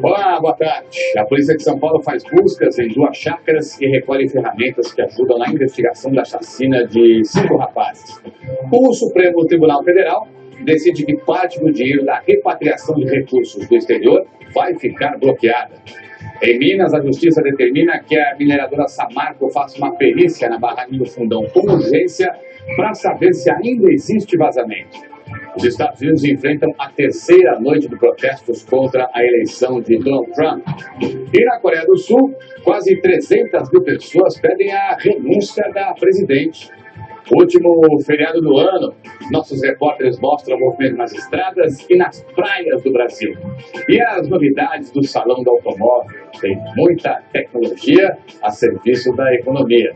Olá, boa tarde. A Polícia de São Paulo faz buscas em 2 chácaras e recolhe ferramentas que ajudam na investigação da chacina de 5 rapazes. O Supremo Tribunal Federal decide que parte do dinheiro da repatriação de recursos do exterior vai ficar bloqueada. Em Minas, a Justiça determina que a mineradora Samarco faça uma perícia na barragem do Fundão com urgência para saber se ainda existe vazamento. Os Estados Unidos enfrentam a 3ª noite de protestos contra a eleição de Donald Trump. E na Coreia do Sul, quase 300 mil pessoas pedem a renúncia da presidente. Último feriado do ano, nossos repórteres mostram o movimento nas estradas e nas praias do Brasil. E as novidades do Salão do Automóvel. Tem muita tecnologia a serviço da economia.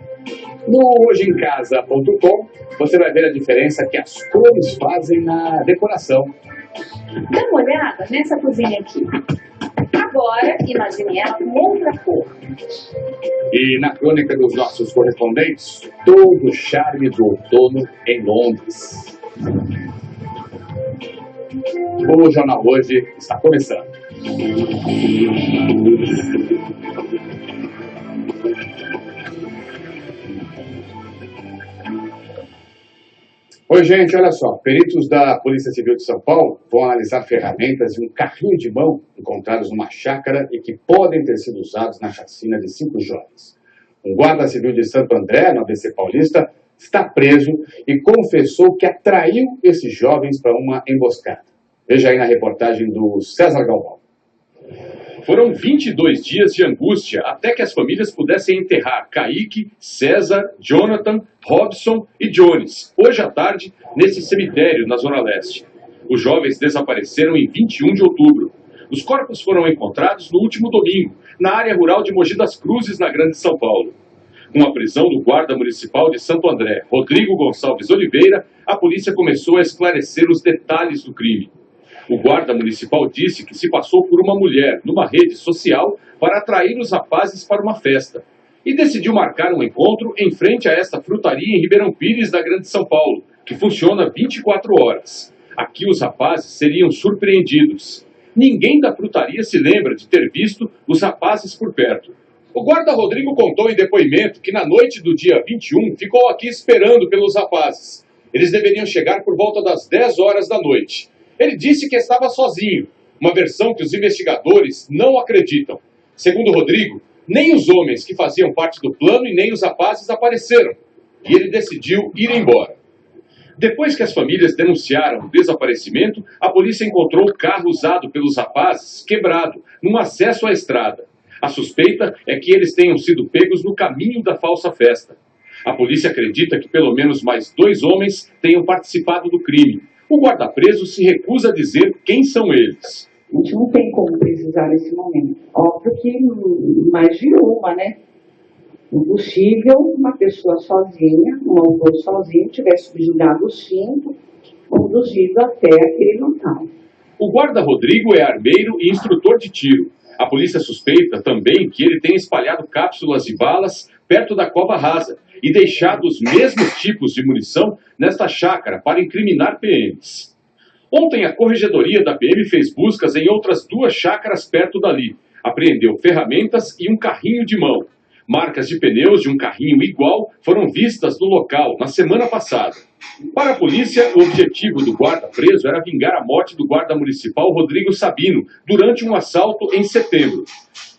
No hojeemcasa.com você vai ver a diferença que as cores fazem na decoração. Dá uma olhada nessa cozinha aqui. Agora, imagine ela com outra cor. E na crônica dos nossos correspondentes, todo o charme do outono em Londres. O Jornal Hoje está começando. Oi, gente, olha só. Peritos da Polícia Civil de São Paulo vão analisar ferramentas e um carrinho de mão encontrados numa chácara e que podem ter sido usados na chacina de 5 jovens. Um guarda civil de Santo André, no ABC Paulista, está preso e confessou que atraiu esses jovens para uma emboscada. Veja aí na reportagem do César Galvão. Foram 22 dias de angústia até que as famílias pudessem enterrar Kaique, César, Jonathan, Robson e Jones, hoje à tarde, nesse cemitério na Zona Leste. Os jovens desapareceram em 21 de outubro. Os corpos foram encontrados no último domingo, na área rural de Mogi das Cruzes, na Grande São Paulo. Com a prisão do guarda municipal de Santo André, Rodrigo Gonçalves Oliveira, a polícia começou a esclarecer os detalhes do crime. O guarda municipal disse que se passou por uma mulher numa rede social para atrair os rapazes para uma festa e decidiu marcar um encontro em frente a esta frutaria em Ribeirão Pires, da Grande São Paulo, que funciona 24 horas. Aqui os rapazes seriam surpreendidos. Ninguém da frutaria se lembra de ter visto os rapazes por perto. O guarda Rodrigo contou em depoimento que na noite do dia 21 ficou aqui esperando pelos rapazes. Eles deveriam chegar por volta das 10 horas da noite. Ele disse que estava sozinho, uma versão que os investigadores não acreditam. Segundo Rodrigo, nem os homens que faziam parte do plano e nem os rapazes apareceram. E ele decidiu ir embora. Depois que as famílias denunciaram o desaparecimento, a polícia encontrou o carro usado pelos rapazes quebrado, num acesso à estrada. A suspeita é que eles tenham sido pegos no caminho da falsa festa. A polícia acredita que pelo menos mais 2 homens tenham participado do crime. O guarda-preso se recusa a dizer quem são eles. A gente não tem como precisar nesse momento. Óbvio que mais de uma, né? Impossível uma pessoa sozinha, um autor sozinho, tivesse subjugado os 5, conduzido até aquele local. O guarda Rodrigo é armeiro e instrutor de tiro. A polícia suspeita também que ele tenha espalhado cápsulas de balas perto da cova rasa e deixado os mesmos tipos de munição nesta chácara para incriminar PMs. Ontem, a corregedoria da PM fez buscas em outras 2 chácaras perto dali. Apreendeu ferramentas e um carrinho de mão. Marcas de pneus de um carrinho igual foram vistas no local na semana passada. Para a polícia, o objetivo do guarda preso era vingar a morte do guarda municipal Rodrigo Sabino durante um assalto em setembro.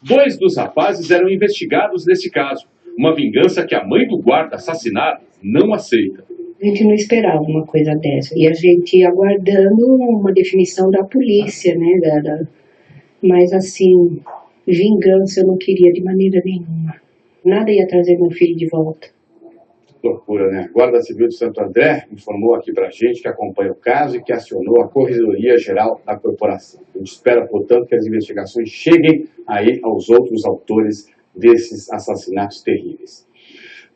2 dos rapazes eram investigados nesse caso. Uma vingança que a mãe do guarda assassinado não aceita. A gente não esperava uma coisa dessa. E a gente ia aguardando uma definição da polícia, né? Mas assim, vingança eu não queria de maneira nenhuma. Nada ia trazer meu filho de volta. Loucura, né? Guarda Civil de Santo André informou aqui pra gente que acompanha o caso e que acionou a Corregedoria Geral da Corporação. A gente espera, portanto, que as investigações cheguem aí aos outros autores desses assassinatos terríveis.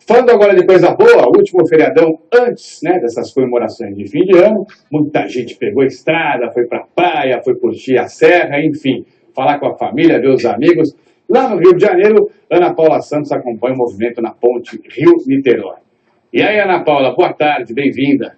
Falando agora de coisa boa, o último feriadão antes, né, dessas comemorações de fim de ano, muita gente pegou a estrada, foi pra praia, foi curtir a serra, enfim, falar com a família, ver os amigos. Lá no Rio de Janeiro, Ana Paula Santos acompanha o movimento na ponte Rio-Niterói. E aí, Ana Paula, boa tarde, bem-vinda.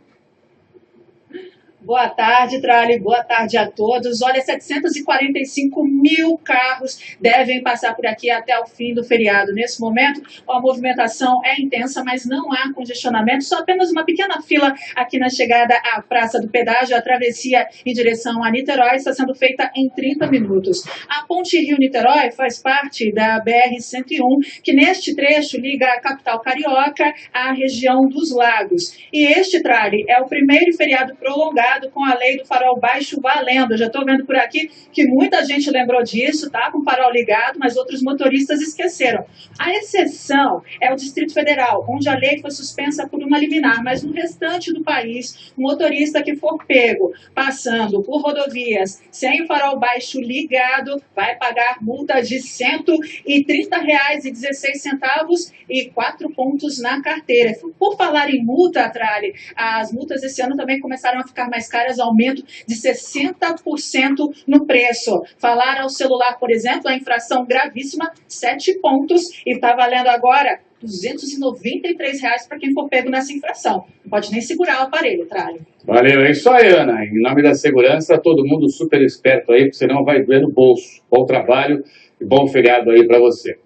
Boa tarde, Trali. Boa tarde a todos. Olha, 745 mil carros devem passar por aqui até o fim do feriado. Nesse momento, a movimentação é intensa, mas não há congestionamento, só apenas uma pequena fila aqui na chegada à Praça do Pedágio. A travessia em direção a Niterói está sendo feita em 30 minutos. A Ponte Rio-Niterói faz parte da BR-101, que neste trecho liga a capital carioca à região dos Lagos. E este, Trali, é o primeiro feriado prolongado com a lei do farol baixo valendo. Eu já estou vendo por aqui que muita gente lembrou disso, tá? Com o farol ligado, mas outros motoristas esqueceram. A exceção é o Distrito Federal, onde a lei foi suspensa por uma liminar, mas no restante do país, o motorista que for pego passando por rodovias sem o farol baixo ligado vai pagar multa de R$ 130,16 e 4 pontos na carteira. Por falar em multa, Trali, as multas esse ano também começaram a ficar mais caras, aumento de 60% no preço. Falar ao celular, por exemplo, a infração gravíssima, 7 pontos, e está valendo agora R$ 293 para quem for pego nessa infração. Não pode nem segurar o aparelho, Tralho. Valeu, é isso aí, Ana. Em nome da segurança, todo mundo super esperto aí, porque senão vai doer no bolso. Bom trabalho e bom feriado aí para você.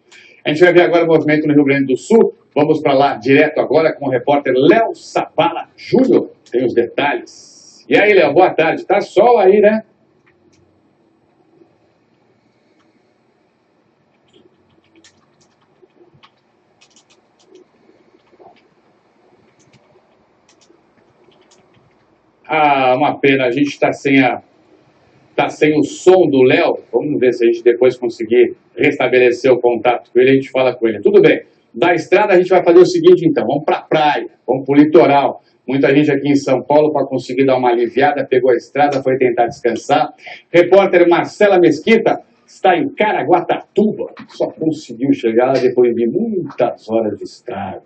A gente vai ver agora o movimento no Rio Grande do Sul. Vamos para lá direto agora com o repórter Léo Sapala Júnior. Tem os detalhes. E aí, Léo, boa tarde. Tá sol aí, né? Ah, uma pena. A gente está sem o som do Léo. Vamos ver se a gente depois conseguir restabelecer o contato com ele. A gente fala com ele. Tudo bem. Da estrada a gente vai fazer o seguinte, então. Vamos para a praia. Vamos para o litoral. Muita gente aqui em São Paulo, para conseguir dar uma aliviada, pegou a estrada, foi tentar descansar. Repórter Marcela Mesquita está em Caraguatatuba. Só conseguiu chegar lá depois de muitas horas de estrada.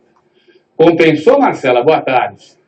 Compensou, Marcela? Boa tarde.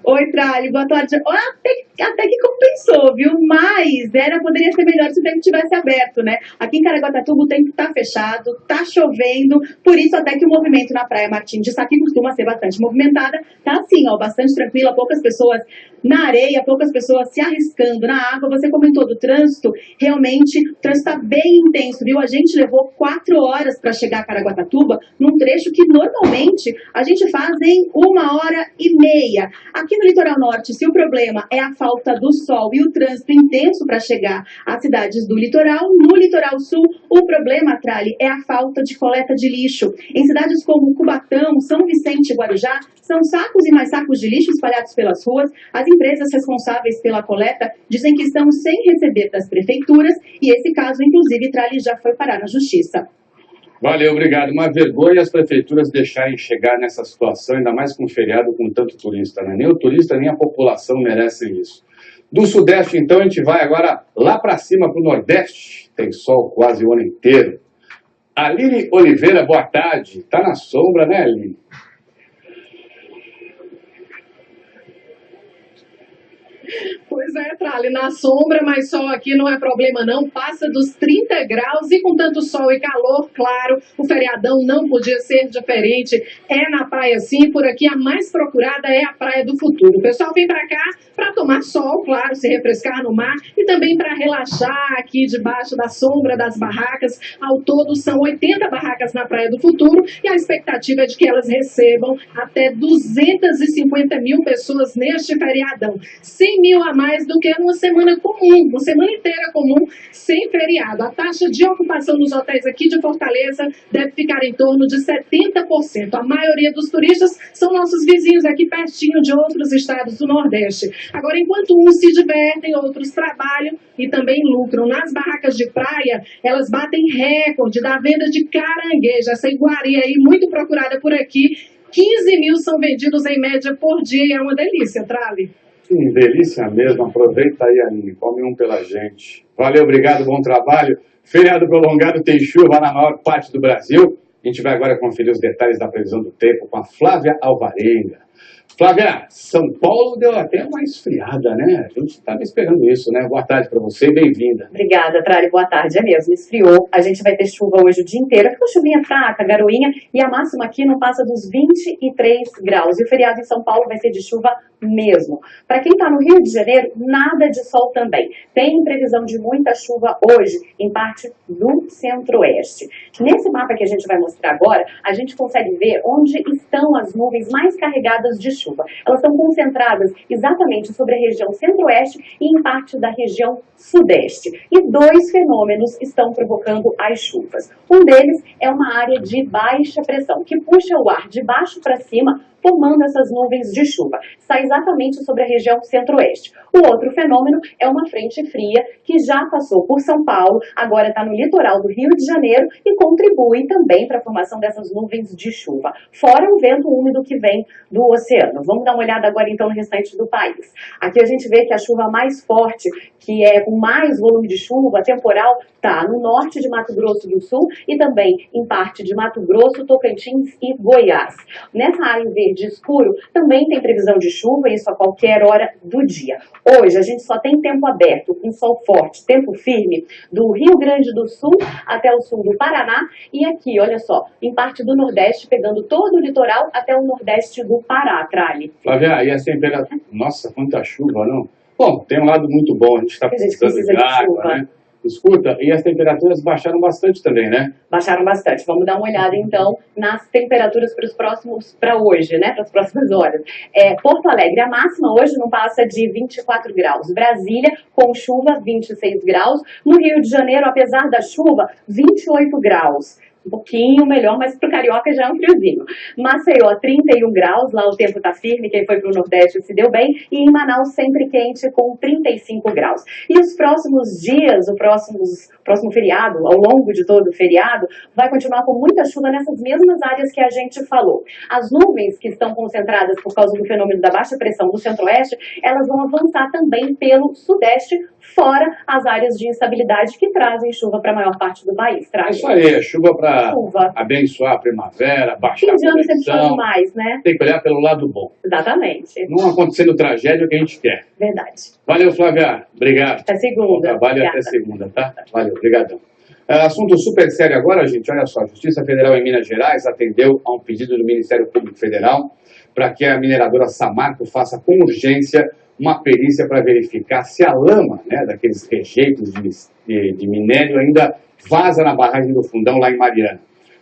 Oi, Trali, boa tarde. Até que compensou, viu? Mas poderia ser melhor se o tempo tivesse aberto, né? Aqui em Caraguatatuba o tempo tá fechado, tá chovendo, por isso até que o movimento na Praia Martim de Sá, que costuma ser bastante movimentada, tá assim, ó, bastante tranquila, poucas pessoas na areia, poucas pessoas se arriscando na água. Você comentou do trânsito, realmente o trânsito tá bem intenso, viu? A gente levou 4 horas para chegar a Caraguatatuba, num trecho que normalmente a gente faz em 1h30. Aqui no litoral norte, se o problema é a falta do sol e o trânsito intenso para chegar às cidades do litoral, no litoral sul, o problema, Trali, é a falta de coleta de lixo. Em cidades como Cubatão, São Vicente e Guarujá, são sacos e mais sacos de lixo espalhados pelas ruas. As empresas responsáveis pela coleta dizem que estão sem receber das prefeituras e esse caso, inclusive, Trali, já foi parar na justiça. Valeu, obrigado. Uma vergonha as prefeituras deixarem chegar nessa situação, ainda mais com feriado, com tanto turista, né? Nem o turista, nem a população merecem isso. Do Sudeste, então, a gente vai agora lá para cima, para o Nordeste. Tem sol quase o ano inteiro. Aline Oliveira, boa tarde. Tá na sombra, né, Aline? Pois é, Trali, na sombra, mas sol aqui não é problema não, passa dos 30 graus e com tanto sol e calor, claro, o feriadão não podia ser diferente. É na praia sim, por aqui a mais procurada é a Praia do Futuro. O pessoal vem pra cá para tomar sol, claro, se refrescar no mar e também para relaxar aqui debaixo da sombra das barracas. Ao todo são 80 barracas na Praia do Futuro e a expectativa é de que elas recebam até 250 mil pessoas neste feriadão. 100 mil a mais do que numa semana comum, uma semana inteira comum, sem feriado. A taxa de ocupação nos hotéis aqui de Fortaleza deve ficar em torno de 70%. A maioria dos turistas são nossos vizinhos aqui pertinho de outros estados do Nordeste. Agora, enquanto uns se divertem, outros trabalham e também lucram. Nas barracas de praia, elas batem recorde da venda de caranguejo, essa iguaria aí muito procurada por aqui. 15 mil são vendidos em média por dia e é uma delícia, Trali. Sim, delícia mesmo. Aproveita aí, Aline. Come um pela gente. Valeu, obrigado, bom trabalho. Feriado prolongado, tem chuva na maior parte do Brasil. A gente vai agora conferir os detalhes da previsão do tempo com a Flávia Alvarenga. Flávia, São Paulo deu até uma esfriada, né? A gente estava esperando isso, né? Boa tarde para você, bem-vinda. Obrigada, Trali. Boa tarde. É mesmo, esfriou. A gente vai ter chuva hoje o dia inteiro. Aquela chuvinha fraca, garoinha, e a máxima aqui não passa dos 23 graus. E o feriado em São Paulo vai ser de chuva mesmo. Para quem está no Rio de Janeiro, nada de sol também. Tem previsão de muita chuva hoje, em parte do centro-oeste. Nesse mapa que a gente vai mostrar agora, a gente consegue ver onde estão as nuvens mais carregadas de chuva. Elas estão concentradas exatamente sobre a região centro-oeste e em parte da região sudeste. E dois fenômenos estão provocando as chuvas. Um deles é uma área de baixa pressão, que puxa o ar de baixo para cima, formando essas nuvens de chuva. Está exatamente sobre a região centro-oeste. O outro fenômeno é uma frente fria que já passou por São Paulo, agora está no litoral do Rio de Janeiro e contribui também para a formação dessas nuvens de chuva. Fora o vento úmido que vem do oceano. Vamos dar uma olhada agora então no restante do país. Aqui a gente vê que a chuva mais forte, que é com mais volume de chuva, temporal, está no norte de Mato Grosso do Sul e também em parte de Mato Grosso, Tocantins e Goiás. Nessa área em verde escuro também tem previsão de chuva, isso a qualquer hora do dia. Hoje a gente só tem tempo aberto, com sol forte, tempo firme, do Rio Grande do Sul até o sul do Paraná e aqui, olha só, em parte do Nordeste, pegando todo o litoral até o Nordeste do Pará, Trali. Flávia, e as temperaturas... Nossa, quanta chuva, não? Bom, tem um lado muito bom, a gente está precisando de água, né? Escuta, e as temperaturas baixaram bastante também, né? Baixaram bastante. Vamos dar uma olhada, então, nas temperaturas para hoje, né? Para as próximas horas. Porto Alegre, a máxima hoje não passa de 24 graus. Brasília, com chuva, 26 graus. No Rio de Janeiro, apesar da chuva, 28 graus. Um pouquinho melhor, mas para o carioca já é um friozinho. Maceió, 31 graus, lá o tempo está firme, quem foi para o Nordeste se deu bem. E em Manaus, sempre quente, com 35 graus. E os próximos dias, o próximo feriado, ao longo de todo o feriado, vai continuar com muita chuva nessas mesmas áreas que a gente falou. As nuvens que estão concentradas por causa do fenômeno da baixa pressão do centro-oeste, elas vão avançar também pelo sudeste, fora as áreas de instabilidade que trazem chuva para a maior parte do país. É isso aí, chuva para abençoar a primavera, baixar a pressão. Sempre chove mais, né? Tem que olhar pelo lado bom. Exatamente. Não acontecendo tragédia, é o que a gente quer. Verdade. Valeu, Flávia. Obrigado. Até segunda. Bom trabalho até segunda, tá? Valeu, obrigadão. Assunto super sério agora, gente. Olha só, a Justiça Federal em Minas Gerais atendeu a um pedido do Ministério Público Federal para que a mineradora Samarco faça com urgência uma perícia para verificar se a lama, né, daqueles rejeitos de minério ainda vaza na barragem do Fundão, lá em Mariana.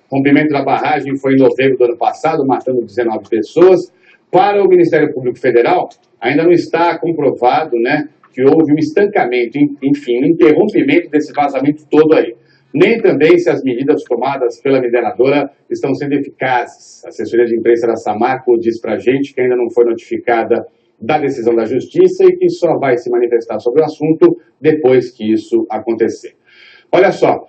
O rompimento da barragem foi em novembro do ano passado, matando 19 pessoas. Para o Ministério Público Federal, ainda não está comprovado, né, que houve um estancamento, enfim, um interrompimento desse vazamento todo aí. Nem também se as medidas tomadas pela mineradora estão sendo eficazes. A assessoria de imprensa da Samarco diz para a gente que ainda não foi notificada da decisão da Justiça e que só vai se manifestar sobre o assunto depois que isso acontecer. Olha só,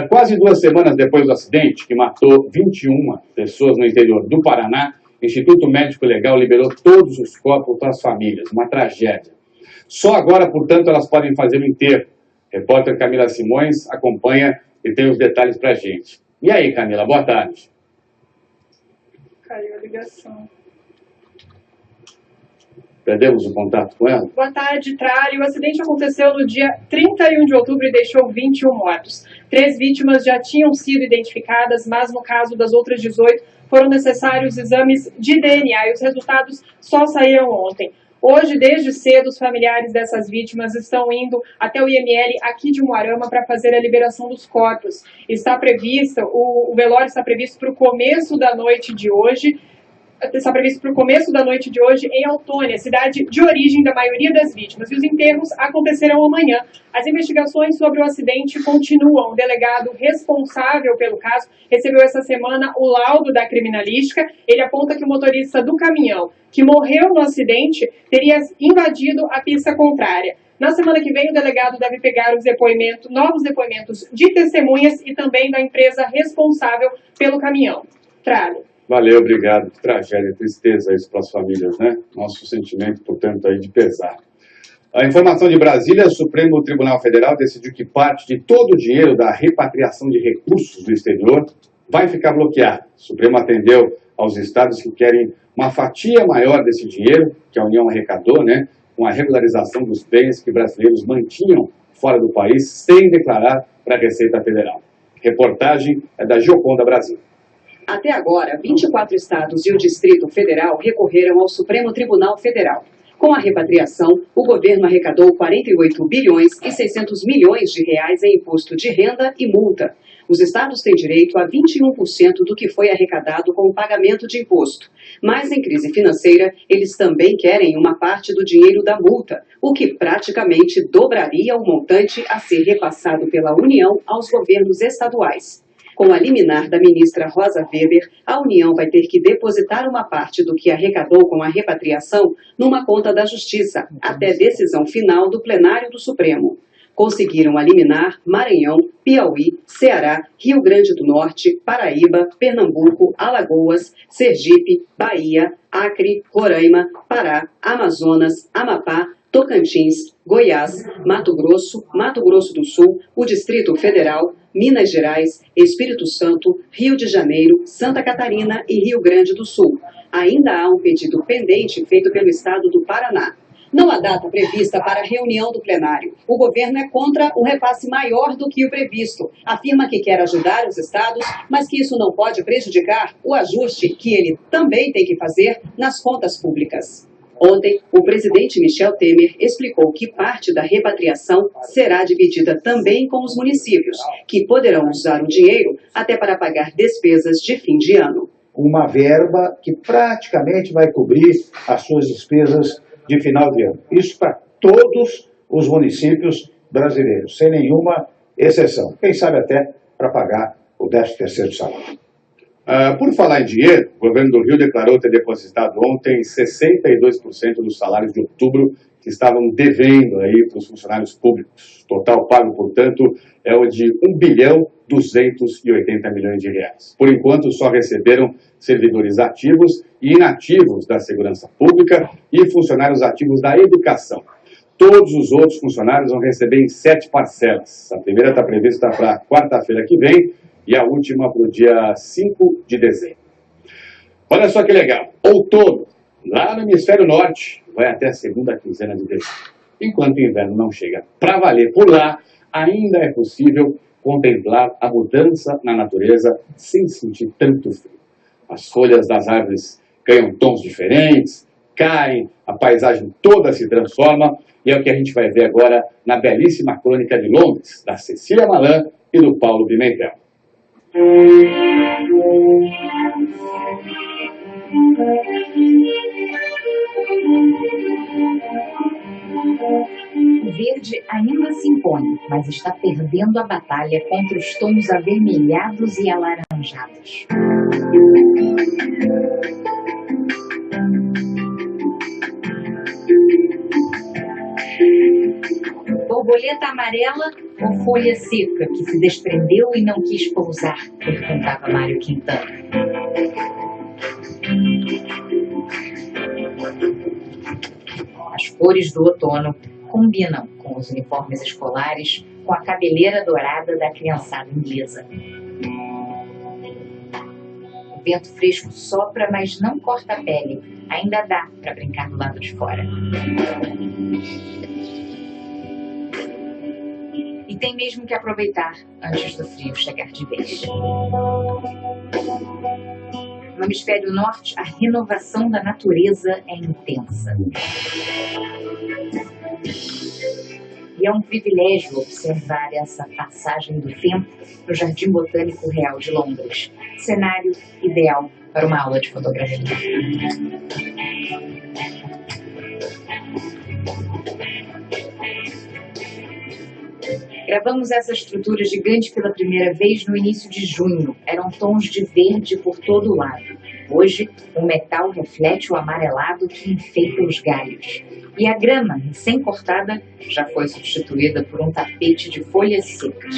quase 2 semanas depois do acidente, que matou 21 pessoas no interior do Paraná, o Instituto Médico Legal liberou todos os corpos para as famílias, uma tragédia. Só agora, portanto, elas podem fazer o enterro. Repórter Camila Simões acompanha e tem os detalhes para a gente. E aí, Camila, boa tarde. Caiu a ligação. Perdemos o contato com ela? Boa tarde, Trali. O acidente aconteceu no dia 31 de outubro e deixou 21 mortos. 3 vítimas já tinham sido identificadas, mas no caso das outras 18 foram necessários exames de DNA e os resultados só saíram ontem. Hoje, desde cedo, os familiares dessas vítimas estão indo até o IML aqui de Umuarama para fazer a liberação dos corpos. O velório está previsto para o começo da noite de hoje. Está previsto para o começo da noite de hoje em Autônia, cidade de origem da maioria das vítimas. E os enterros acontecerão amanhã. As investigações sobre o acidente continuam. O delegado responsável pelo caso recebeu essa semana o laudo da criminalística. Ele aponta que o motorista do caminhão que morreu no acidente teria invadido a pista contrária. Na semana que vem, o delegado deve pegar novos depoimentos de testemunhas e também da empresa responsável pelo caminhão. Tralho. Valeu, obrigado. Que tragédia, tristeza isso para as famílias, né? Nosso sentimento, portanto, aí de pesar. A informação de Brasília, o Supremo Tribunal Federal decidiu que parte de todo o dinheiro da repatriação de recursos do exterior vai ficar bloqueado. O Supremo atendeu aos estados que querem uma fatia maior desse dinheiro que a União arrecadou, né, com a regularização dos bens que brasileiros mantinham fora do país sem declarar para a Receita Federal. Reportagem é da Gioconda Brasil. Até agora, 24 estados e o Distrito Federal recorreram ao Supremo Tribunal Federal. Com a repatriação, o governo arrecadou 48 bilhões e 600 milhões de reais em imposto de renda e multa. Os estados têm direito a 21% do que foi arrecadado com o pagamento de imposto. Mas em crise financeira, eles também querem uma parte do dinheiro da multa, o que praticamente dobraria o montante a ser repassado pela União aos governos estaduais. Com a liminar da ministra Rosa Weber, a União vai ter que depositar uma parte do que arrecadou com a repatriação numa conta da Justiça, até decisão final do plenário do Supremo. Conseguiram eliminar Maranhão, Piauí, Ceará, Rio Grande do Norte, Paraíba, Pernambuco, Alagoas, Sergipe, Bahia, Acre, Roraima, Pará, Amazonas, Amapá, Tocantins, Goiás, Mato Grosso do Sul, o Distrito Federal, Minas Gerais, Espírito Santo, Rio de Janeiro, Santa Catarina e Rio Grande do Sul. Ainda há um pedido pendente feito pelo estado do Paraná. Não há data prevista para a reunião do plenário. O governo é contra um repasse maior do que o previsto. Afirma que quer ajudar os estados, mas que isso não pode prejudicar o ajuste que ele também tem que fazer nas contas públicas. Ontem, o presidente Michel Temer explicou que parte da repatriação será dividida também com os municípios, que poderão usar o dinheiro até para pagar despesas de fim de ano. Uma verba que praticamente vai cobrir as suas despesas de final de ano. Isso para todos os municípios brasileiros, sem nenhuma exceção. Quem sabe até para pagar o 13º salário. Por falar em dinheiro, o governo do Rio declarou ter depositado ontem 62% dos salários de outubro que estavam devendo aí para os funcionários públicos. O total pago, portanto, é o de 1.280 bilhões de reais. Por enquanto, só receberam servidores ativos e inativos da segurança pública e funcionários ativos da educação. Todos os outros funcionários vão receber em 7 parcelas. A primeira está prevista para quarta-feira que vem e a última para o dia 5 de dezembro. Olha só que legal. Outono, lá no hemisfério norte, vai até a segunda quinzena de dezembro. Enquanto o inverno não chega para valer por lá, ainda é possível contemplar a mudança na natureza sem sentir tanto frio. As folhas das árvores ganham tons diferentes, caem, a paisagem toda se transforma, e é o que a gente vai ver agora na belíssima crônica de Londres, da Cecília Malan e do Paulo Pimentel. O verde ainda se impõe, mas está perdendo a batalha contra os tons avermelhados e alaranjados. Borboleta amarela ou folha seca que se desprendeu e não quis pousar? Perguntava Mário Quintana. As cores do outono combinam com os uniformes escolares, com a cabeleira dourada da criançada inglesa. O vento fresco sopra, mas não corta a pele. Ainda dá para brincar do lado de fora. E tem mesmo que aproveitar antes do frio chegar de vez. No hemisfério norte, a renovação da natureza é intensa. E é um privilégio observar essa passagem do tempo no Jardim Botânico Real de Londres. Cenário ideal para uma aula de fotografia. Gravamos essa estrutura gigante pela primeira vez no início de junho. Eram tons de verde por todo o lado. Hoje, o metal reflete o amarelado que enfeita os galhos. E a grama, recém-cortada, já foi substituída por um tapete de folhas secas.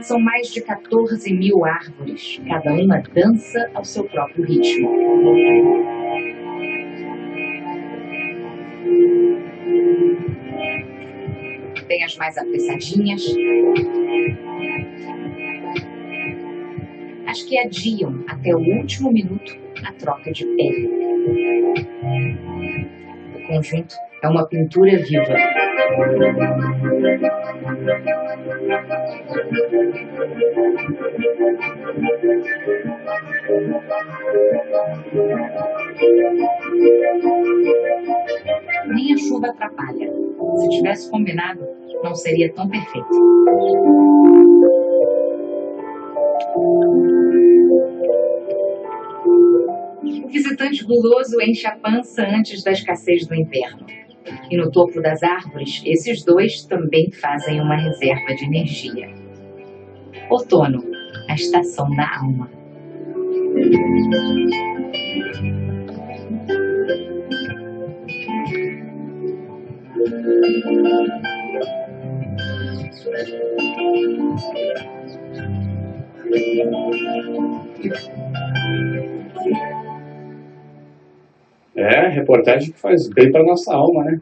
São mais de 14 mil árvores. Cada uma dança ao seu próprio ritmo. Tem as mais apressadinhas, mas que adiam até o último minuto a troca de pele. O conjunto é uma pintura viva. Nem a chuva atrapalha. Se tivesse combinado, não seria tão perfeito. O visitante guloso enche a pança antes da escassez do inverno. E no topo das árvores, esses dois também fazem uma reserva de energia. Outono, a estação da alma. Reportagem que faz bem para nossa alma, né?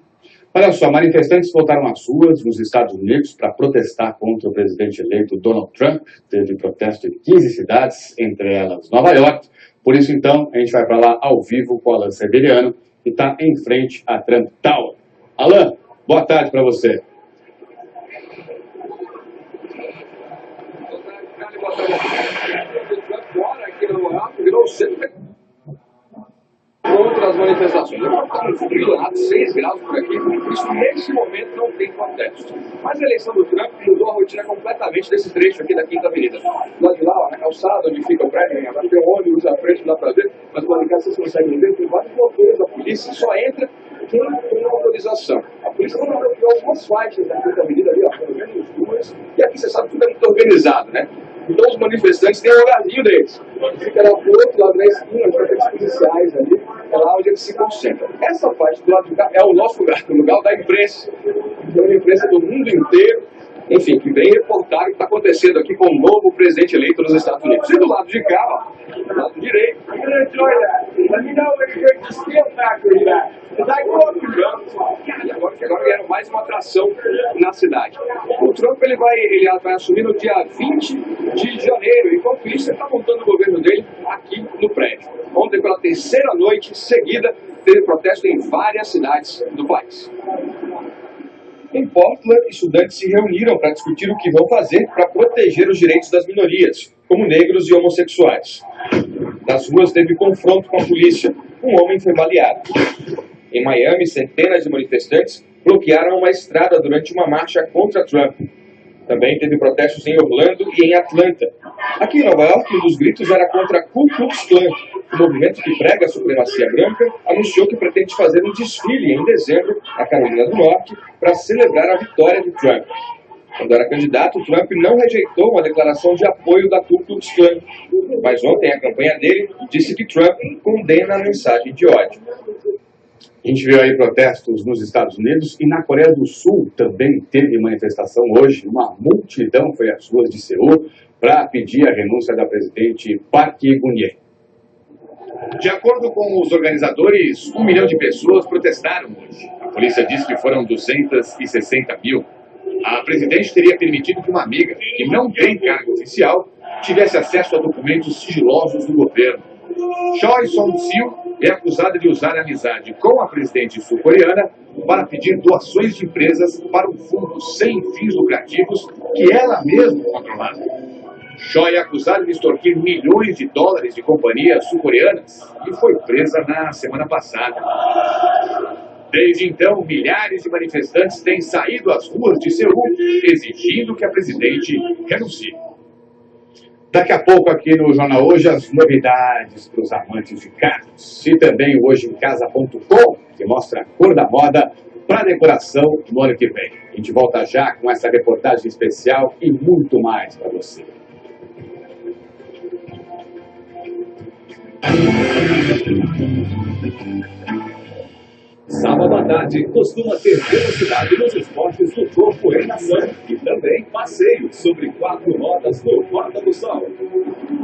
Olha só, manifestantes voltaram às ruas nos Estados Unidos para protestar contra o presidente eleito Donald Trump. Teve protesto em 15 cidades, entre elas Nova York. Por isso, então, a gente vai para lá ao vivo com o Alan Severiano, que está em frente à Trump Tower. Alan, boa tarde para você. Contra as manifestações. Agora está um frio lá, 6 graus por aqui. Isso nesse momento não tem protesto. Mas a eleição do Trump mudou a rotina completamente desse trecho aqui da Quinta Avenida. Lá de lá, ó, na calçada onde fica o prédio, agora tem um ônibus à frente lá para ver, mas o Manicá, vocês conseguem ver, tem vários bloqueios da polícia e só entra quem tem autorização. A polícia não bloqueou algumas faixas da Quinta Avenida ali, ó, pelo menos duas. E aqui você sabe que tudo é muito organizado, né? Então os manifestantes têm um lugarzinho deles. Fica lá do outro lado da esquina, os agentes policiais ali, é lá onde eles se concentram. Essa parte do lado de cá é o nosso lugar, o lugar da imprensa. Então a imprensa do mundo inteiro, enfim, que vem reportar o que está acontecendo aqui com o novo presidente eleito nos Estados Unidos. E do lado de cá, ó, do lado direito, e agora era mais uma atração na cidade. O Trump ele vai assumir no dia 20 de janeiro, enquanto isso ele está montando o governo dele aqui no prédio. Ontem, pela terceira noite seguida, teve protesto em várias cidades do país. Em Portland, estudantes se reuniram para discutir o que vão fazer para proteger os direitos das minorias, como negros e homossexuais. Nas ruas teve confronto com a polícia. Um homem foi baleado. Em Miami, centenas de manifestantes bloquearam uma estrada durante uma marcha contra Trump. Também teve protestos em Orlando e em Atlanta. Aqui em Nova York, um dos gritos era contra a Ku Klux Klan. O movimento que prega a supremacia branca anunciou que pretende fazer um desfile em dezembro na Carolina do Norte para celebrar a vitória de Trump. Quando era candidato, Trump não rejeitou uma declaração de apoio da Ku Klux Klan. Mas ontem a campanha dele disse que Trump condena a mensagem de ódio. A gente viu aí protestos nos Estados Unidos e na Coreia do Sul também teve manifestação hoje. Uma multidão foi às ruas de Seul para pedir a renúncia da presidente Park Geun-hye. De acordo com os organizadores, 1 milhão de pessoas protestaram hoje. A polícia disse que foram 260 mil. A presidente teria permitido que uma amiga, que não tem cargo oficial, tivesse acesso a documentos sigilosos do governo. Choi Song-sil é acusada de usar a amizade com a presidente sul-coreana para pedir doações de empresas para um fundo sem fins lucrativos que ela mesma controlava. Choi é acusada de extorquir milhões de dólares de companhias sul-coreanas e foi presa na semana passada. Desde então, milhares de manifestantes têm saído às ruas de Seul exigindo que a presidente renuncie. Daqui a pouco aqui no Jornal Hoje, as novidades para os amantes de carros. E também o hojeemcasa.com, que mostra a cor da moda para decoração no ano que vem. A gente volta já com essa reportagem especial e muito mais para você. Sábado à tarde costuma ter velocidade nos esportes do corpo em ação e também passeios sobre 4 rodas no Porta do Sol.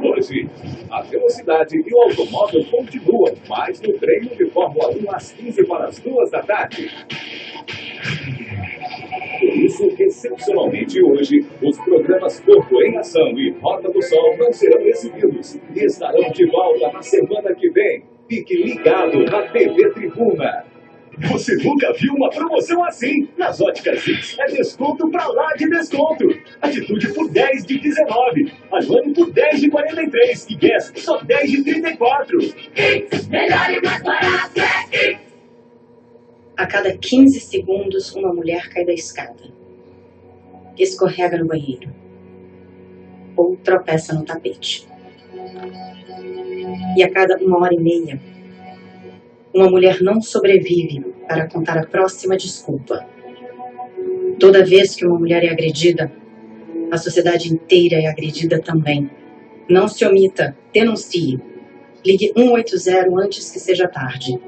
Hoje, a velocidade e o automóvel continuam, mas no treino de Fórmula 1 às 15 para as 2 da tarde. Por isso, excepcionalmente hoje, os programas Corpo em Ação e Rota do Sol não serão exibidos e estarão de volta na semana que vem. Fique ligado na TV Tribuna. Você nunca viu uma promoção assim? Nas Óticas X é desconto pra lá de desconto. Atitude por 10 de 19, Armani por 10 de 43 e Guess só 10 de 34. X, melhor e mais barato é X. A cada 15 segundos, uma mulher cai da escada, escorrega no banheiro ou tropeça no tapete. E a cada 1h30, uma mulher não sobrevive para contar a próxima desculpa. Toda vez que uma mulher é agredida, a sociedade inteira é agredida também. Não se omita, denuncie. Ligue 180 antes que seja tarde.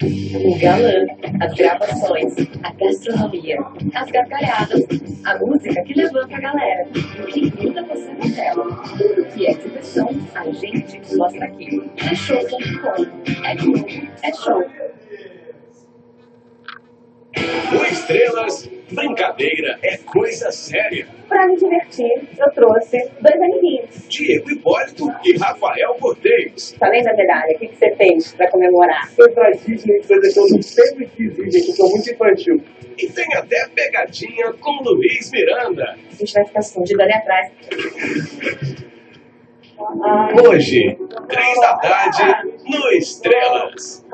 O galã, as gravações, a gastronomia, as gargalhadas, a música que levanta a galera, o que gruda você na tela. Tudo que é diversão, a gente mostra aqui. É show.com. É Globo, é show. O Estrelas, brincadeira é coisa séria. Pra me divertir, eu trouxe 2 amiguinhos. Diego Hipólito e Rafael Cortez. Além da medalha, o que você fez pra comemorar? Foi pra Disney, coisa que eu sempre quis ir, gente, eu sou muito infantil. E tem até pegadinha com Luiz Miranda. A gente vai ficar escondido ali atrás. Hoje, 3 da tarde, no Estrelas.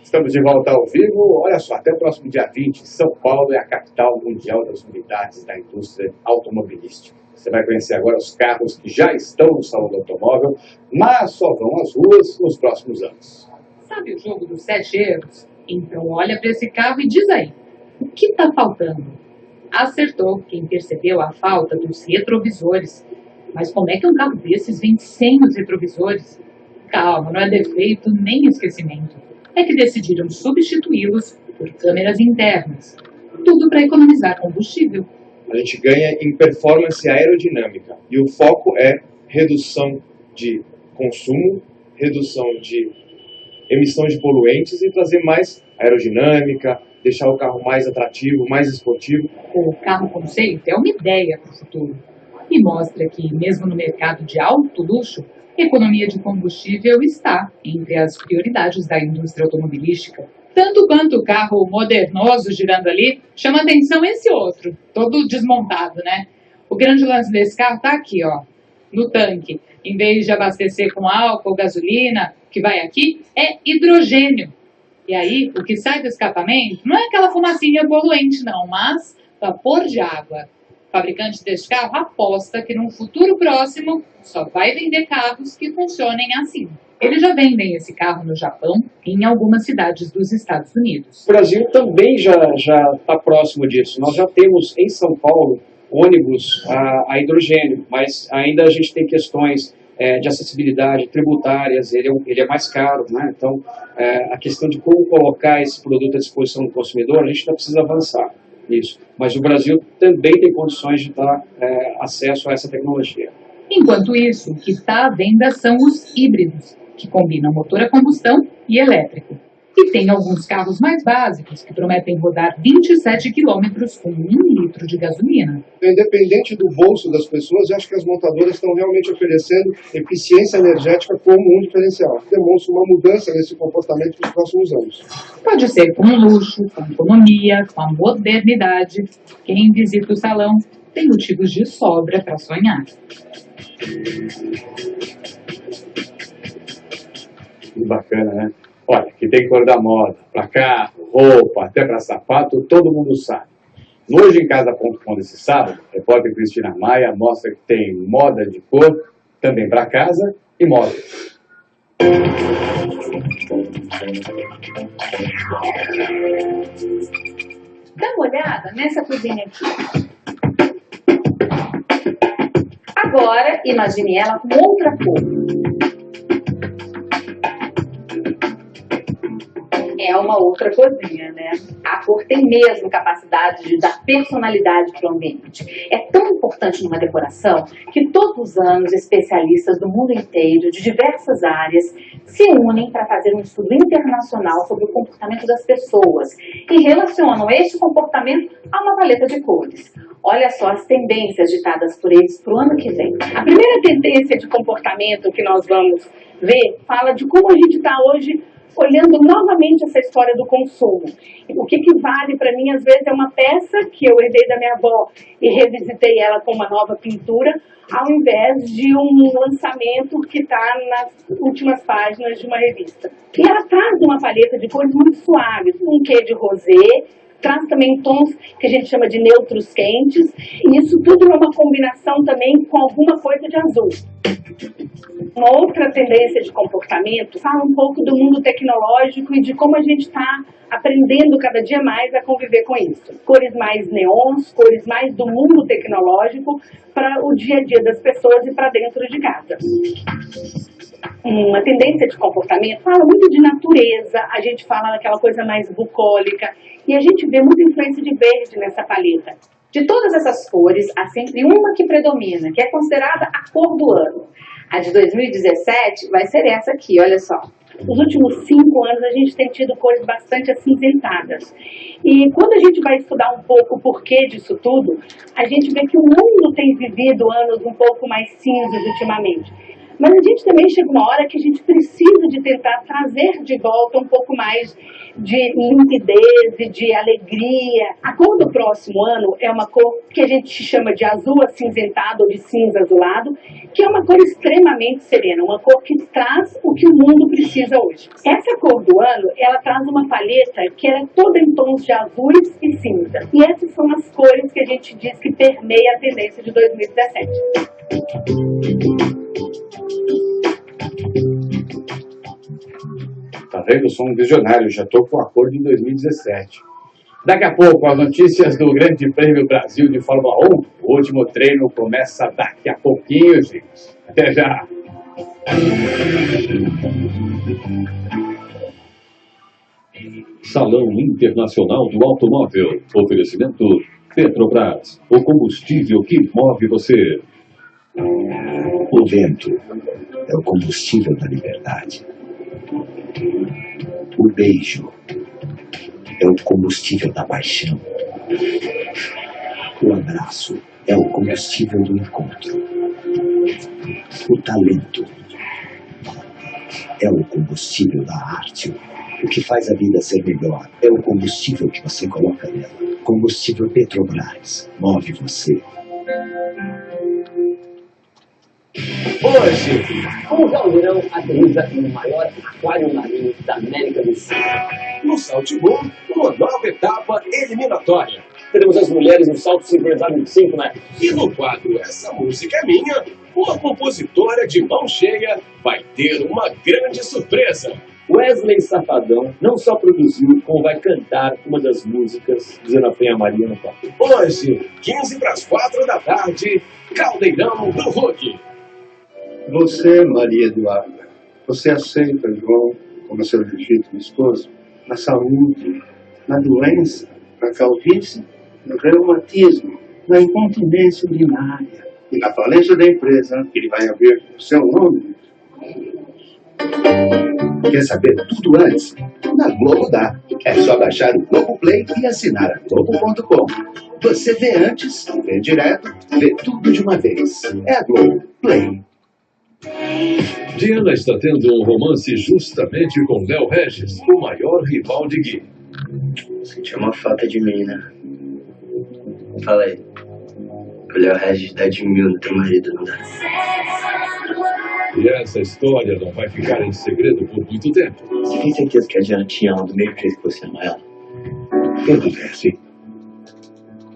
Estamos de volta ao vivo. Olha só, até o próximo dia 20, São Paulo é a capital mundial das unidades da indústria automobilística. Você vai conhecer agora os carros que já estão no Salão do Automóvel, mas só vão às ruas nos próximos anos. Sabe o jogo dos 7 erros? Então olha para esse carro e diz aí, o que está faltando? Acertou quem percebeu a falta dos retrovisores. Mas como é que um carro desses vem sem os retrovisores? Calma, não é defeito nem esquecimento. É que decidiram substituí-los por câmeras internas. Tudo para economizar combustível. A gente ganha em performance aerodinâmica. E o foco é redução de consumo, redução de emissão de poluentes e trazer mais aerodinâmica, deixar o carro mais atrativo, mais esportivo. O carro conceito é uma ideia para o futuro. E mostra que, mesmo no mercado de alto luxo, economia de combustível está entre as prioridades da indústria automobilística. Tanto quanto o carro modernoso girando ali, chama atenção esse outro, todo desmontado, né? O grande lance desse carro tá aqui, ó, no tanque. Em vez de abastecer com álcool, gasolina, que vai aqui, é hidrogênio. E aí, o que sai do escapamento não é aquela fumacinha poluente, não, mas vapor de água. O fabricante deste carro aposta que num futuro próximo só vai vender carros que funcionem assim. Eles já vendem esse carro no Japão e em algumas cidades dos Estados Unidos. O Brasil também já está próximo disso. Nós já temos em São Paulo ônibus a hidrogênio, mas ainda a gente tem questões de acessibilidade tributárias, ele é mais caro, né? Então a questão de como colocar esse produto à disposição do consumidor, a gente ainda precisa avançar nisso. Mas o Brasil também tem condições de dar acesso a essa tecnologia. Enquanto isso, o que está à venda são os híbridos, que combinam motor a combustão e elétrico. E tem alguns carros mais básicos que prometem rodar 27 quilômetros com 1 litro de gasolina. Independente do bolso das pessoas, eu acho que as montadoras estão realmente oferecendo eficiência energética como um diferencial. Demonstra uma mudança nesse comportamento nos próximos anos. Pode ser com luxo, com economia, com a modernidade. Quem visita o salão tem motivos de sobra para sonhar. Que bacana, né? Olha, que tem cor da moda, para carro, roupa, até para sapato, todo mundo sabe. No Hoje em Casa.com desse sábado, a repórter Cristina Maia mostra que tem moda de cor também para casa e moda. Dá uma olhada nessa cozinha aqui. Agora, imagine ela com outra cor. É uma outra cozinha, né? A cor tem mesmo capacidade de dar personalidade para o ambiente. É tão importante numa decoração que todos os anos especialistas do mundo inteiro, de diversas áreas, se unem para fazer um estudo internacional sobre o comportamento das pessoas e relacionam este comportamento a uma paleta de cores. Olha só as tendências ditadas por eles para o ano que vem. A primeira tendência de comportamento que nós vamos ver fala de como a gente está hoje olhando novamente essa história do consumo. O que vale para mim, às vezes, é uma peça que eu herdei da minha avó e revisitei ela com uma nova pintura, ao invés de um lançamento que está nas últimas páginas de uma revista. E ela traz uma paleta de cores muito suaves, um quê de rosé, traz também tons que a gente chama de neutros quentes, e isso tudo é uma combinação também com alguma coisa de azul. Uma outra tendência de comportamento fala um pouco do mundo tecnológico e de como a gente está aprendendo cada dia mais a conviver com isso. Cores mais neons, cores mais do mundo tecnológico para o dia a dia das pessoas e para dentro de casa. Uma tendência de comportamento fala muito de natureza, a gente fala daquela coisa mais bucólica e a gente vê muita influência de verde nessa paleta. De todas essas cores, há sempre uma que predomina, que é considerada a cor do ano. A de 2017 vai ser essa aqui, olha só. Nos últimos 5 anos a gente tem tido cores bastante acinzentadas. E quando a gente vai estudar um pouco o porquê disso tudo, a gente vê que o mundo tem vivido anos um pouco mais cinzas ultimamente. Mas a gente também chega uma hora que a gente precisa de tentar trazer de volta um pouco mais de limpidez e de alegria. A cor do próximo ano é uma cor que a gente chama de azul acinzentado ou de cinza azulado, que é uma cor extremamente serena, uma cor que traz o que o mundo precisa hoje. Essa cor do ano, ela traz uma paleta que é toda em tons de azuis e cinza. E essas são as cores que a gente diz que permeia a tendência de 2017. Tá vendo? Eu sou um visionário, já estou com a cor de 2017. Daqui a pouco, as notícias do Grande Prêmio Brasil de Fórmula 1. O último treino começa daqui a pouquinho, gente. Até já! Salão Internacional do Automóvel. Oferecimento Petrobras. O combustível que move você. O vento é o combustível da liberdade. O beijo é o combustível da paixão. O abraço é o combustível do encontro. O talento é o combustível da arte. O que faz a vida ser melhor é o combustível que você coloca nela. Combustível Petrobras. Move você. Hoje, o Galdeirão aterriza no maior aquário marinho da América do Sul. No Saltibum, uma nova etapa eliminatória. Teremos as mulheres no salto sincronizado 25, né? E no quadro Essa Música é Minha, uma compositora de mão cheia vai ter uma grande surpresa. Wesley Safadão não só produziu, como vai cantar uma das músicas do Zenafim Maria no palco. Hoje, 15 para as 4 da tarde, Caldeirão do Rock. Você, Maria Eduarda, você aceita João como seu legítimo esposo na saúde, na doença, na calvície, no reumatismo, na incontinência urinária e na falência da empresa que ele vai abrir o seu nome? Quer saber tudo antes? Na Globo dá. É só baixar o Globo Play e assinar a Globo.com. Você vê antes, vê direto, vê tudo de uma vez. É a Globo Play. Diana está tendo um romance justamente com Léo Regis, o maior rival de Gui. Senti uma falta de mim, né? Fala aí. O Léo Regis dá de mil no teu marido, não dá? E essa história não vai ficar em segredo por muito tempo. Você tem certeza que a Diana te ama do mesmo jeito que você ama ela? O que acontece?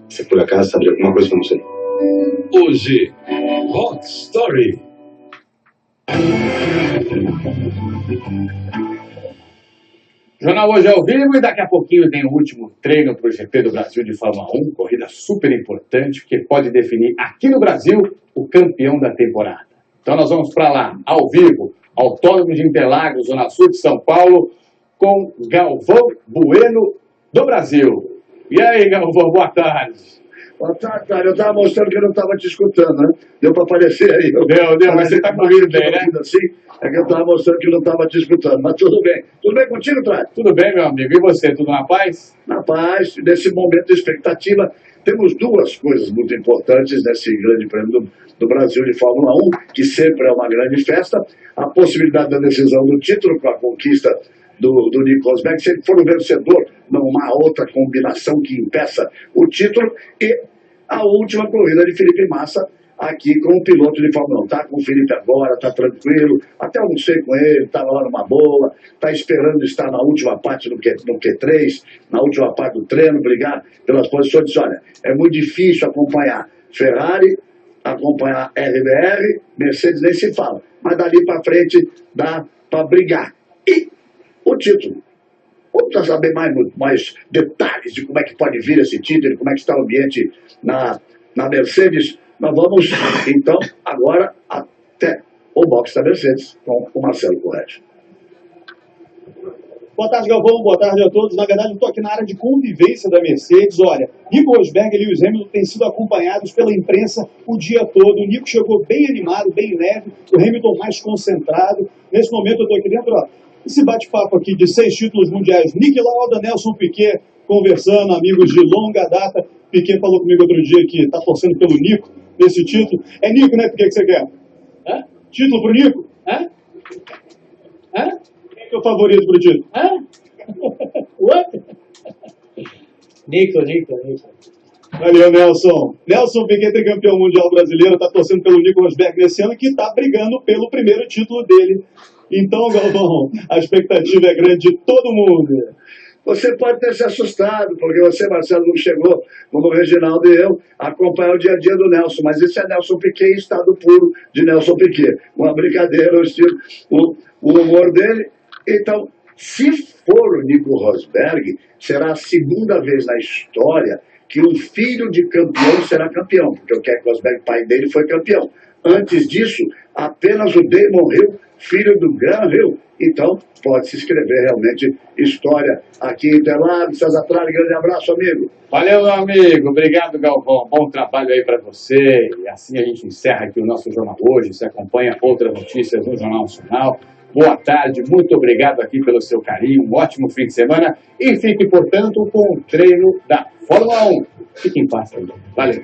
Você por acaso sabe de alguma coisa que eu não sei? Hoje, Hot Story. Jornal Hoje ao vivo e daqui a pouquinho tem o último treino para o GP do Brasil de Fórmula 1, corrida super importante que pode definir aqui no Brasil o campeão da temporada. Então nós vamos para lá, ao vivo, Autódromo de Interlagos, Zona Sul de São Paulo, com Galvão Bueno do Brasil. E aí, Galvão, boa tarde. Boa tarde, cara. Eu estava mostrando que eu não estava te escutando, né? Deu para aparecer aí. Deu, mas você tá comigo bem, né? Assim, é que eu estava mostrando que eu não estava te escutando, mas tudo bem. Tudo bem contigo, Trás? Tudo bem, meu amigo. E você, tudo na paz? Na paz. Nesse momento de expectativa, temos duas coisas muito importantes nesse grande prêmio do Brasil de Fórmula 1, que sempre é uma grande festa. A possibilidade da decisão do título com a conquista do Nico Rosberg, se ele for o vencedor, não há outra combinação que impeça o título, e a última corrida de Felipe Massa aqui com o piloto de Fórmula 1. Está com o Felipe agora, está tranquilo, até almocei com ele, estava lá numa boa, está esperando estar na última parte no Q3, na última parte do treino, brigar pelas posições. Olha, é muito difícil acompanhar Ferrari, acompanhar RBR, Mercedes nem se fala, mas dali para frente dá para brigar. E o título. Vamos saber mais detalhes de como é que pode vir esse título, como é que está o ambiente na Mercedes. Nós vamos, então, agora até o box da Mercedes com o Marcelo Correia. Boa tarde, Galvão. Boa tarde a todos. Na verdade, eu estou aqui na área de convivência da Mercedes. Olha, Nico Rosberg e Lewis Hamilton têm sido acompanhados pela imprensa o dia todo. O Nico chegou bem animado, bem leve, o Hamilton mais concentrado. Nesse momento eu estou aqui dentro, ó, esse bate-papo aqui de 6 títulos mundiais. Nick Lauda, Nelson Piquet, conversando, amigos de longa data. Piquet falou comigo outro dia que está torcendo pelo Nico nesse título. É Nico, né, Piquet, que você quer? Hã? Título pro Nico? Hã? Hã? Quem é o favorito pro título? Hã? What? Nico. Valeu, Nelson. Nelson Piquet, tricampeão mundial brasileiro, está torcendo pelo Nico Rosberg nesse ano, que está brigando pelo primeiro título dele. Então, Galvão, a expectativa é grande de todo mundo. Você pode ter se assustado, porque você, Marcelo, não chegou, como o Reginaldo e eu, a acompanhar o dia a dia do Nelson. Mas esse é Nelson Piquet em estado puro de Nelson Piquet. Uma brincadeira, o estilo, o humor dele. Então, se for o Nico Rosberg, será a segunda vez na história que um filho de campeão será campeão, porque o Keck Rosberg, pai dele, foi campeão. Antes disso, apenas o Damon Hill, filho do Graham Hill. Então, pode se escrever realmente história aqui em Interlagos. César Tralli, grande abraço, amigo. Valeu, meu amigo. Obrigado, Galvão. Bom trabalho aí para você. E assim a gente encerra aqui o nosso Jornal Hoje. Você acompanha outras notícias no Jornal Nacional. Boa tarde, muito obrigado aqui pelo seu carinho. Um ótimo fim de semana. E fique, portanto, com o treino da Fórmula 1. Fique em paz também. Valeu.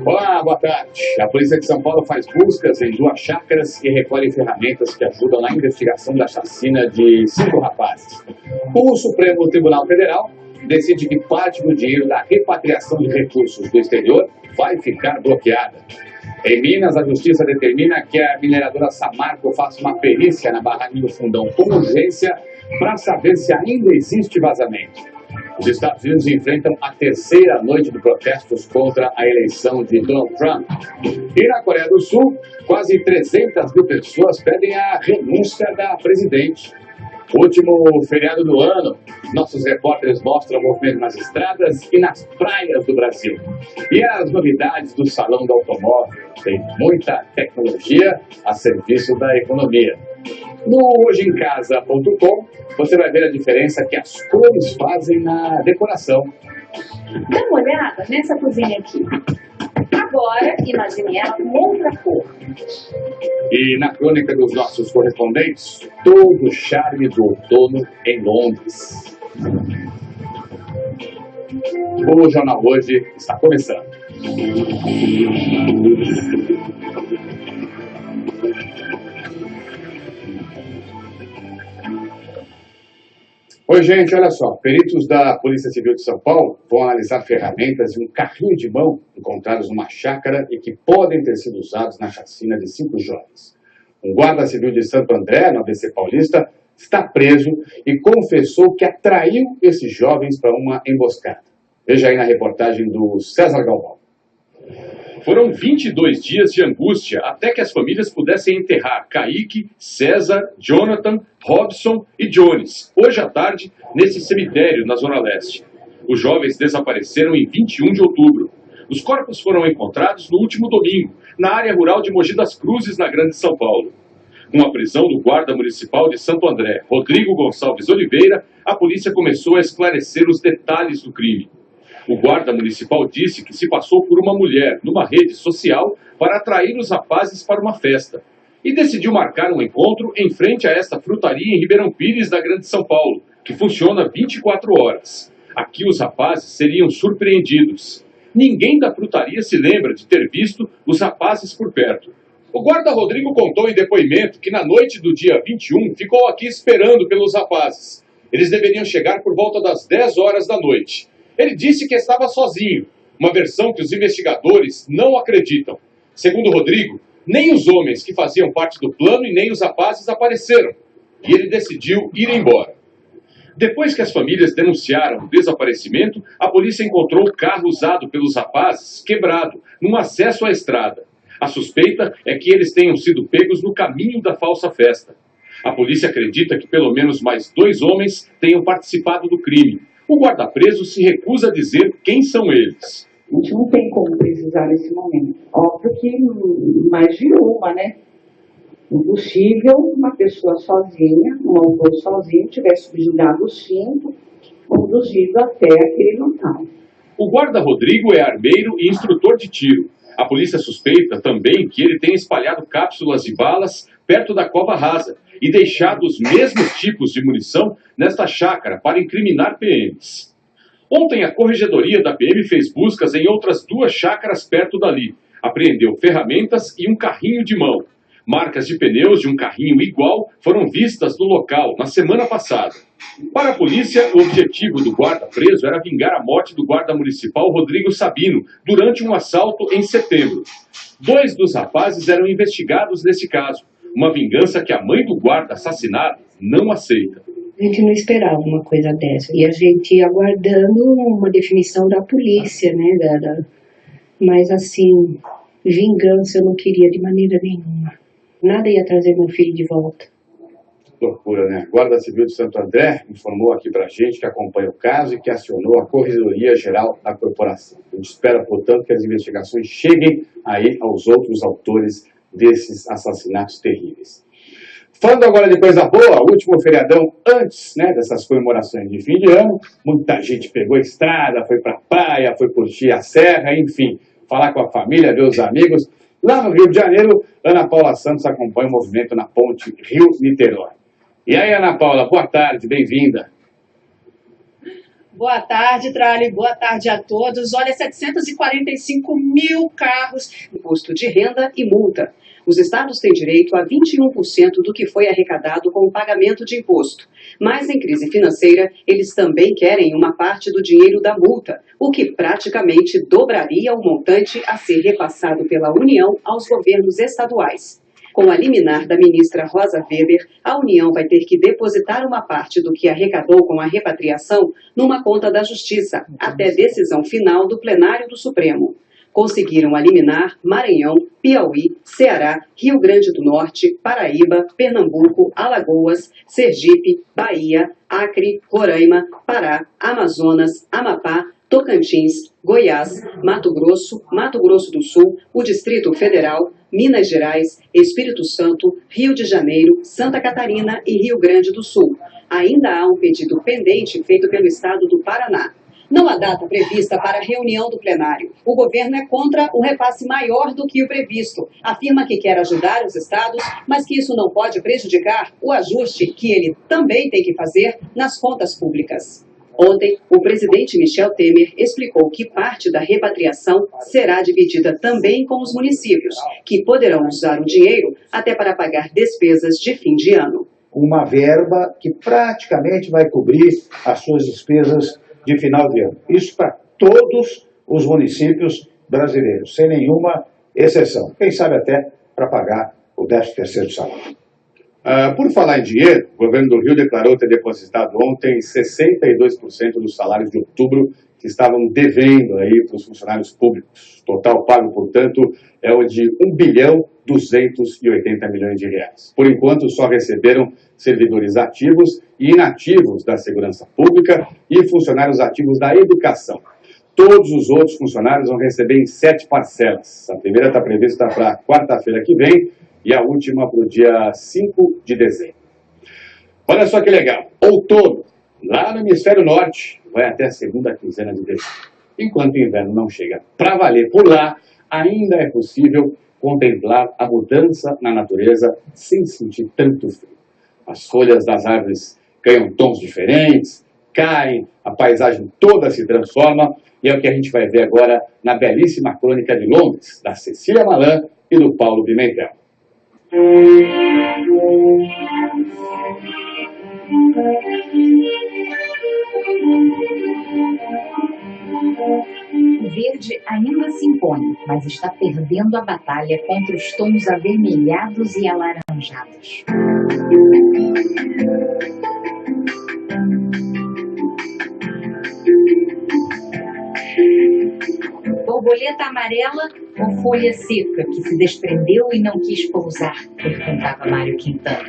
Olá, boa tarde. A Polícia de São Paulo faz buscas em 2 chácaras e recolhe ferramentas que ajudam na investigação da chacina de 5 rapazes. O Supremo Tribunal Federal decide que parte do dinheiro da repatriação de recursos do exterior vai ficar bloqueada. Em Minas, a Justiça determina que a mineradora Samarco faça uma perícia na barragem do Fundão com urgência para saber se ainda existe vazamento. Os Estados Unidos enfrentam a 3ª noite de protestos contra a eleição de Donald Trump. E na Coreia do Sul, quase 300 mil pessoas pedem a renúncia da presidente. Último feriado do ano, nossos repórteres mostram o movimento nas estradas e nas praias do Brasil. E as novidades do Salão do Automóvel. Tem muita tecnologia a serviço da economia. No hojeemcasa.com você vai ver a diferença que as cores fazem na decoração. Dá uma olhada nessa cozinha aqui. Agora, imagine ela com outra cor. E na crônica dos nossos correspondentes, todo o charme do outono em Londres. O Jornal Hoje está começando. Oi, gente, olha só. Peritos da Polícia Civil de São Paulo vão analisar ferramentas e um carrinho de mão encontrados numa chácara e que podem ter sido usados na chacina de 5 jovens. Um guarda civil de Santo André, no ABC Paulista, está preso e confessou que atraiu esses jovens para uma emboscada. Veja aí na reportagem do César Galvão. Foram 22 dias de angústia até que as famílias pudessem enterrar Kaique, César, Jonathan, Robson e Jones, hoje à tarde, nesse cemitério na Zona Leste. Os jovens desapareceram em 21 de outubro. Os corpos foram encontrados no último domingo, na área rural de Mogi das Cruzes, na Grande São Paulo. Com a prisão do guarda municipal de Santo André, Rodrigo Gonçalves Oliveira, a polícia começou a esclarecer os detalhes do crime. O guarda municipal disse que se passou por uma mulher numa rede social para atrair os rapazes para uma festa e decidiu marcar um encontro em frente a esta frutaria em Ribeirão Pires, da Grande São Paulo, que funciona 24 horas. Aqui os rapazes seriam surpreendidos. Ninguém da frutaria se lembra de ter visto os rapazes por perto. O guarda Rodrigo contou em depoimento que na noite do dia 21 ficou aqui esperando pelos rapazes. Eles deveriam chegar por volta das 10 horas da noite. Ele disse que estava sozinho, uma versão que os investigadores não acreditam. Segundo Rodrigo, nem os homens que faziam parte do plano e nem os rapazes apareceram. E ele decidiu ir embora. Depois que as famílias denunciaram o desaparecimento, a polícia encontrou o carro usado pelos rapazes quebrado, num acesso à estrada. A suspeita é que eles tenham sido pegos no caminho da falsa festa. A polícia acredita que pelo menos mais 2 homens tenham participado do crime. O guarda-preso se recusa a dizer quem são eles. A gente não tem como precisar nesse momento. Óbvio que mais de uma, né? Impossível uma pessoa sozinha, um autor sozinho, tivesse subjugado os 5, conduzido até aquele local. O guarda Rodrigo é armeiro e instrutor de tiro. A polícia suspeita também que ele tenha espalhado cápsulas de balas perto da cova rasa e deixado os mesmos tipos de munição nesta chácara para incriminar PMs. Ontem, a corregedoria da PM fez buscas em outras 2 chácaras perto dali. Apreendeu ferramentas e um carrinho de mão. Marcas de pneus de um carrinho igual foram vistas no local na semana passada. Para a polícia, o objetivo do guarda preso era vingar a morte do guarda municipal Rodrigo Sabino durante um assalto em setembro. 2 dos rapazes eram investigados nesse caso, uma vingança que a mãe do guarda assassinado não aceita. A gente não esperava uma coisa dessa e a gente ia aguardando uma definição da polícia, né? Mas assim, vingança eu não queria de maneira nenhuma. Nada ia trazer meu filho de volta. Loucura, né? A Guarda Civil de Santo André informou aqui pra gente que acompanha o caso e que acionou a Corregedoria Geral da Corporação. A gente espera, portanto, que as investigações cheguem aí aos outros autores desses assassinatos terríveis. Falando agora de coisa boa, o último feriadão antes, né, dessas comemorações de fim de ano, muita gente pegou a estrada, foi pra praia, foi curtir a serra, enfim, falar com a família, ver os amigos. Lá no Rio de Janeiro, Ana Paula Santos acompanha o movimento na ponte Rio-Niterói. E aí, Ana Paula, boa tarde, bem-vinda. Boa tarde, Trali, boa tarde a todos. Olha, 745 mil carros. Imposto de renda e multa. Os estados têm direito a 21% do que foi arrecadado com o pagamento de imposto. Mas em crise financeira, eles também querem uma parte do dinheiro da multa, o que praticamente dobraria o montante a ser repassado pela União aos governos estaduais. Com a liminar da ministra Rosa Weber, a União vai ter que depositar uma parte do que arrecadou com a repatriação numa conta da Justiça, até decisão final do plenário do Supremo. Conseguiram a liminar Maranhão, Piauí, Ceará, Rio Grande do Norte, Paraíba, Pernambuco, Alagoas, Sergipe, Bahia, Acre, Roraima, Pará, Amazonas, Amapá, Tocantins, Goiás, Mato Grosso do Sul, o Distrito Federal, Minas Gerais, Espírito Santo, Rio de Janeiro, Santa Catarina e Rio Grande do Sul. Ainda há um pedido pendente feito pelo estado do Paraná. Não há data prevista para a reunião do plenário. O governo é contra o repasse maior do que o previsto. Afirma que quer ajudar os estados, mas que isso não pode prejudicar o ajuste que ele também tem que fazer nas contas públicas. Ontem, o presidente Michel Temer explicou que parte da repatriação será dividida também com os municípios, que poderão usar o dinheiro até para pagar despesas de fim de ano. Uma verba que praticamente vai cobrir as suas despesas de final de ano. Isso para todos os municípios brasileiros, sem nenhuma exceção. Quem sabe até para pagar o 13º salário. Por falar em dinheiro, o governo do Rio declarou ter depositado ontem 62% dos salários de outubro que estavam devendo aí para os funcionários públicos. O total pago, portanto, é o de R$ 1.280 bilhões. Por enquanto, só receberam servidores ativos e inativos da segurança pública e funcionários ativos da educação. Todos os outros funcionários vão receber em 7 parcelas. A primeira está prevista para quarta-feira que vem e a última para o dia 5 de dezembro. Olha só que legal. Outono, lá no hemisfério norte, vai até a segunda quinzena de dezembro. Enquanto o inverno não chega para valer por lá, ainda é possível contemplar a mudança na natureza sem sentir tanto frio. As folhas das árvores ganham tons diferentes, caem, a paisagem toda se transforma, e é o que a gente vai ver agora na belíssima crônica de Londres, da Cecília Malan e do Paulo Pimentel. O verde ainda se impõe, mas está perdendo a batalha contra os tons avermelhados e alaranjados. Borboleta amarela ou folha seca que se desprendeu e não quis pousar, perguntava Mário Quintana.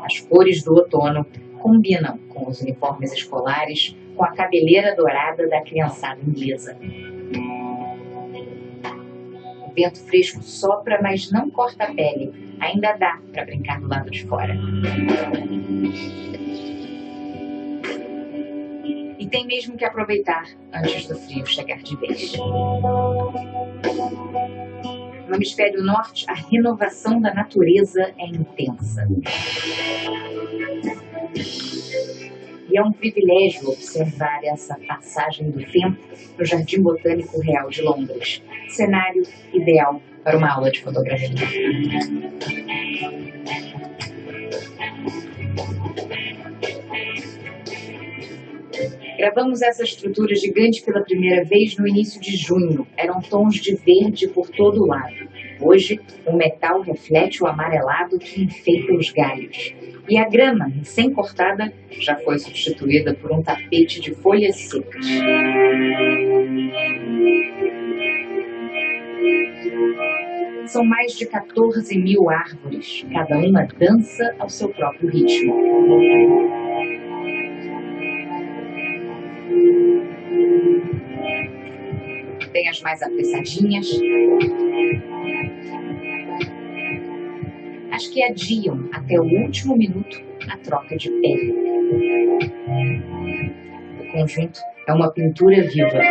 As cores do outono combinam com os uniformes escolares, com a cabeleira dourada da criançada inglesa. O vento fresco sopra, mas não corta a pele. Ainda dá para brincar do lado de fora. E tem mesmo que aproveitar antes do frio chegar de vez. No hemisfério norte, a renovação da natureza é intensa. E é um privilégio observar essa passagem do tempo no Jardim Botânico Real de Londres. Cenário ideal para uma aula de fotografia. Gravamos essa estrutura gigante pela primeira vez no início de junho. Eram tons de verde por todo lado. Hoje, o metal reflete o amarelado que enfeita os galhos. E a grama, recém-cortada, já foi substituída por um tapete de folhas secas. São mais de 14 mil árvores. Cada uma dança ao seu próprio ritmo. Tem as mais apressadinhas, as que adiam até o último minuto a troca de pele. O conjunto é uma pintura viva.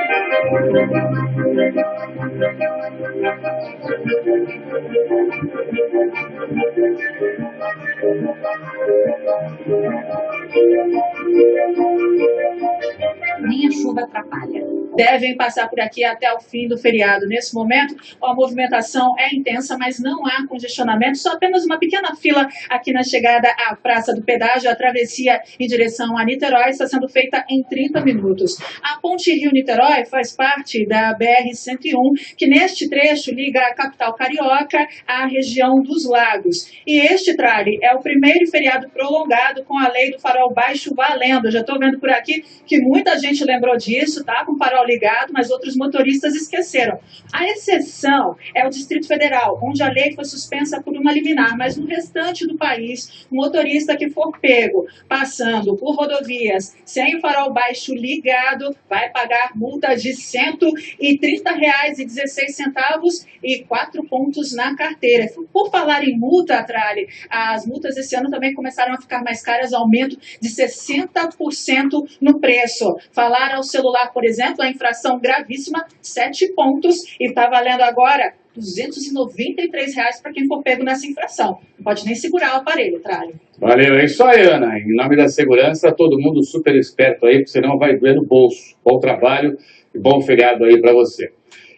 Nem a chuva atrapalha. Devem passar por aqui até o fim do feriado. Nesse momento, a movimentação é intensa, mas não há congestionamento, só apenas uma pequena fila aqui na chegada à Praça do Pedágio. A travessia em direção a Niterói está sendo feita em 30 minutos. A Ponte Rio-Niterói faz parte da BR-101, que neste trecho liga a capital carioca à região dos Lagos. E este trale é o primeiro feriado prolongado com a lei do farol baixo valendo. Eu já estou vendo por aqui que muita gente lembrou disso, tá? Com o farol ligado, mas outros motoristas esqueceram. A exceção é o Distrito Federal, onde a lei foi suspensa por uma liminar, mas no restante do país, o motorista que for pego passando por rodovias sem o farol baixo ligado vai pagar multa de R$ 130,16 e 4 pontos na carteira. Por falar em multa, Trali, as multas esse ano também começaram a ficar mais caras, aumento de 60% no preço. Falar ao celular, por exemplo, a infração gravíssima, 7 pontos, e está valendo agora R$ 293 para quem for pego nessa infração. Não pode nem segurar o aparelho, Tralho. Valeu, é isso aí, Ana. Em nome da segurança, todo mundo super esperto aí, porque senão vai doer no bolso. Bom trabalho e bom feriado aí para você.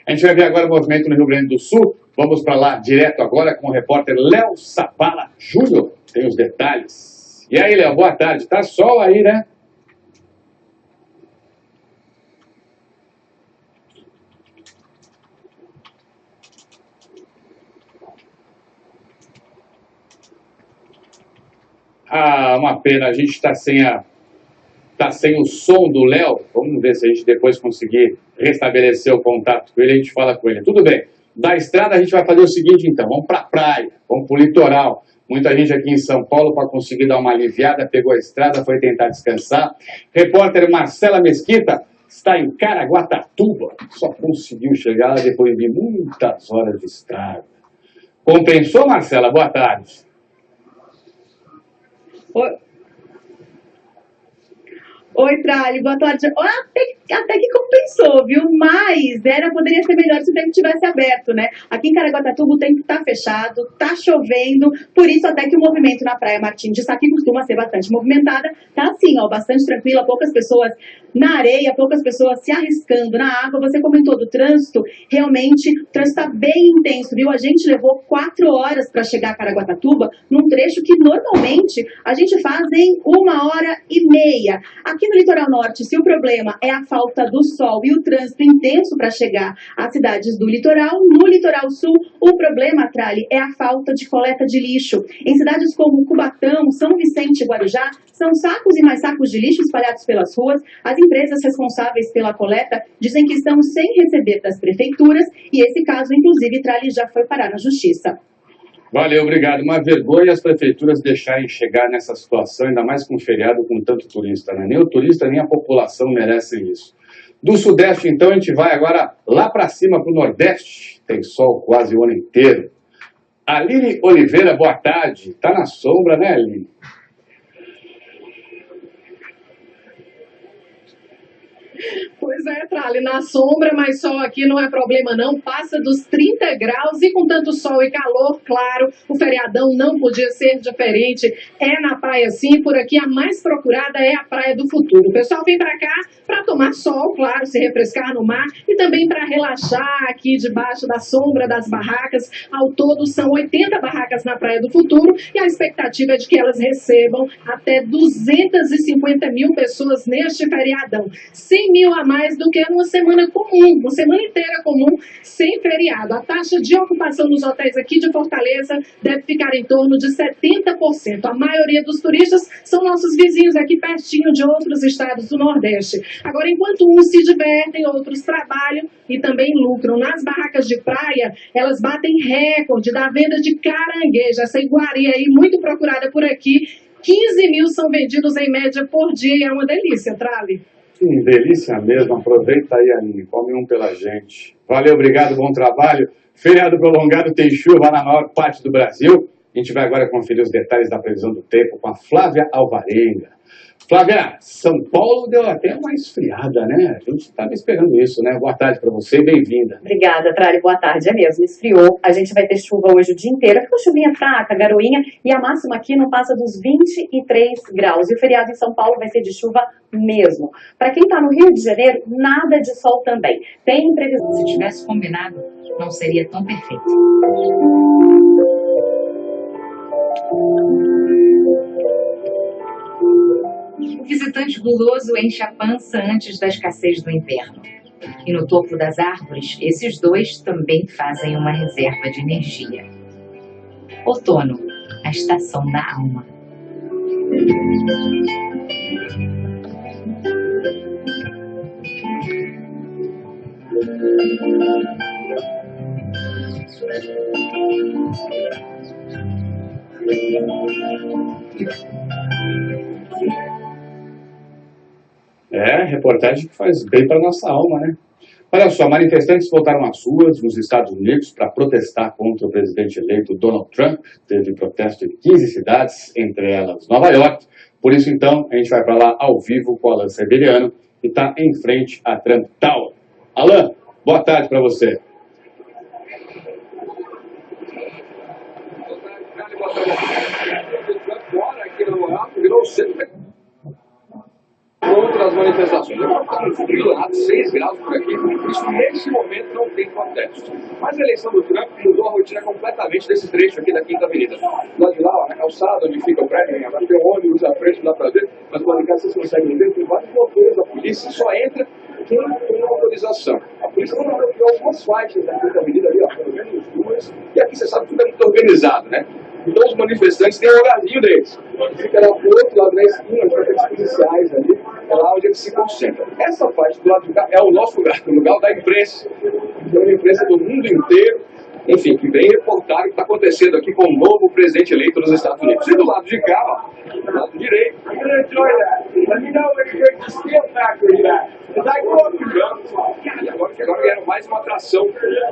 A gente vai ver agora o movimento no Rio Grande do Sul. Vamos para lá direto agora com o repórter Léo Sapala Júnior. Tem os detalhes. E aí, Léo, boa tarde. Tá sol aí, né? Ah, uma pena, a gente está sem o som do Léo. Vamos ver se a gente depois conseguir restabelecer o contato com ele, a gente fala com ele. Tudo bem, da estrada a gente vai fazer o seguinte então, vamos para a praia, vamos para o litoral. Muita gente aqui em São Paulo, para conseguir dar uma aliviada, pegou a estrada, foi tentar descansar. Repórter Marcela Mesquita está em Caraguatatuba, só conseguiu chegar depois de muitas horas de estrada. Compensou, Marcela? Boa tarde. Oi, Trali, boa tarde. Até que compensou, viu? Mas poderia ser melhor se o tempo tivesse aberto, né? Aqui em Caraguatatuba o tempo tá fechado, tá chovendo, por isso até que o movimento na Praia Martim de Sá, que costuma ser bastante movimentada, tá assim, ó, bastante tranquila, poucas pessoas na areia, poucas pessoas se arriscando na água. Você comentou do trânsito, realmente o trânsito tá bem intenso, viu? A gente levou 4 horas para chegar a Caraguatatuba, num trecho que normalmente a gente faz em 1h30. Aqui no litoral norte, se o problema é a falta do sol e o trânsito intenso para chegar às cidades do litoral, no litoral sul, o problema, Trali, é a falta de coleta de lixo. Em cidades como Cubatão, São Vicente e Guarujá, são sacos e mais sacos de lixo espalhados pelas ruas. As empresas responsáveis pela coleta dizem que estão sem receber das prefeituras e esse caso, inclusive, Trali, já foi parar na justiça. Valeu, obrigado. Uma vergonha as prefeituras deixarem chegar nessa situação, ainda mais com um feriado com tanto turista, né? Nem o turista, nem a população merecem isso. Do Sudeste, então, a gente vai agora lá para cima, para o Nordeste. Tem sol quase o ano inteiro. Aline Oliveira, boa tarde. Tá na sombra, né, Aline? Pois é, Trali, na sombra, mas sol aqui não é problema não, passa dos 30 graus e com tanto sol e calor, claro, o feriadão não podia ser diferente. É na praia sim, por aqui a mais procurada é a Praia do Futuro. O pessoal vem para cá para tomar sol, claro, se refrescar no mar e também para relaxar aqui debaixo da sombra das barracas. Ao todo são 80 barracas na Praia do Futuro e a expectativa é de que elas recebam até 250 mil pessoas neste feriadão. 100 mil a mais do que numa semana comum, uma semana inteira comum, sem feriado. A taxa de ocupação nos hotéis aqui de Fortaleza deve ficar em torno de 70%. A maioria dos turistas são nossos vizinhos aqui pertinho de outros estados do Nordeste. Agora, enquanto uns se divertem, outros trabalham e também lucram. Nas barracas de praia, elas batem recorde da venda de caranguejo, essa iguaria aí muito procurada por aqui. 15 mil são vendidos em média por dia e é uma delícia, Trali. Que delícia mesmo, aproveita aí, Aline, come um pela gente. Valeu, obrigado, bom trabalho. Feriado prolongado tem chuva na maior parte do Brasil. A gente vai agora conferir os detalhes da previsão do tempo com a Flávia Alvarenga. Flávia, São Paulo deu até uma esfriada, né? A gente estava esperando isso, né? Boa tarde para você e bem-vinda. Obrigada, Trali. Boa tarde. É mesmo, esfriou. A gente vai ter chuva hoje o dia inteiro. Aquela chuvinha fraca, garoinha, e a máxima aqui não passa dos 23 graus. E o feriado em São Paulo vai ser de chuva mesmo. Para quem está no Rio de Janeiro, nada de sol também. Tem previsão. Se tivesse combinado, não seria tão perfeito. O visitante guloso enche a pança antes da escassez do inverno. E no topo das árvores, esses dois também fazem uma reserva de energia. Outono, a estação da alma. É, reportagem que faz bem para nossa alma, né? Olha só, manifestantes voltaram às ruas nos Estados Unidos para protestar contra o presidente eleito Donald Trump. Teve protesto em 15 cidades, entre elas Nova York. Por isso, então, a gente vai para lá ao vivo com o Alan Severiano, que está em frente à Trump Tower. Alan, boa tarde para você. Contra as manifestações. Agora está um frio lá de 6 graus por aqui, por isso nesse momento não tem protesto. Mas a eleição do Trump mudou a rotina completamente desse trecho aqui da Quinta Avenida. Lá de lá, na calçada onde fica o prédio, agora tem um ônibus à frente, dá para ver, mas lá de cá vocês conseguem ver, tem vários motores, a polícia só entra quem tem autorização. A polícia não bloqueou algumas faixas da Quinta Avenida ali, ó, pelo menos duas, e aqui você sabe que tudo é muito organizado, né? Então os manifestantes têm um lugarzinho deles. Fica lá pro outro lado da esquina, os cartões policiais ali, é lá onde eles se concentram. Essa parte do lado de cá é o nosso lugar, o lugar da imprensa. Então a imprensa do mundo inteiro, enfim, que vem reportar o que está acontecendo aqui com o novo presidente eleito nos Estados Unidos. E do lado de cá, ó, do lado direito, e agora era mais uma atração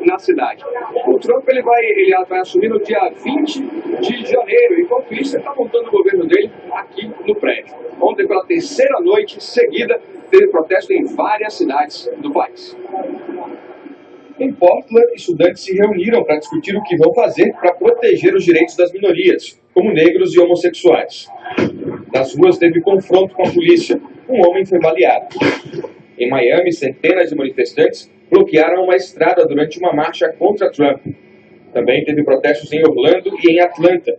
na cidade. O Trump ele vai assumir no dia 20 de janeiro, enquanto isso ele está montando o governo dele aqui no prédio. Ontem, pela terceira noite seguida, teve protesto em várias cidades do país. Em Portland, estudantes se reuniram para discutir o que vão fazer para proteger os direitos das minorias, como negros e homossexuais. Nas ruas teve confronto com a polícia. Um homem foi baleado. Em Miami, centenas de manifestantes bloquearam uma estrada durante uma marcha contra Trump. Também teve protestos em Orlando e em Atlanta.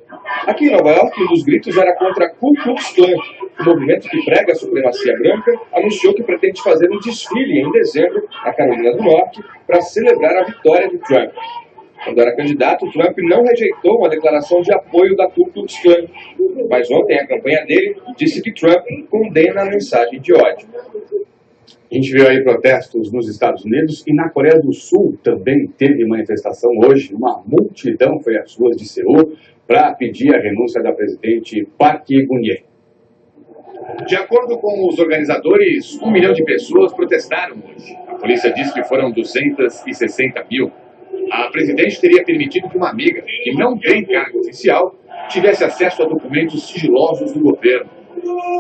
Aqui em Nova York, um dos gritos era contra a Ku Klux Klan. O movimento que prega a supremacia branca anunciou que pretende fazer um desfile em dezembro na Carolina do Norte para celebrar a vitória de Trump. Quando era candidato, Trump não rejeitou uma declaração de apoio da Ku Klux Klan. Mas ontem a campanha dele disse que Trump condena a mensagem de ódio. A gente viu aí protestos nos Estados Unidos e na Coreia do Sul também teve manifestação hoje. Uma multidão foi às ruas de Seul para pedir a renúncia da presidente Park Geun-hye. De acordo com os organizadores, 1 milhão de pessoas protestaram hoje. A polícia disse que foram 260 mil. A presidente teria permitido que uma amiga, que não tem cargo oficial, tivesse acesso a documentos sigilosos do governo.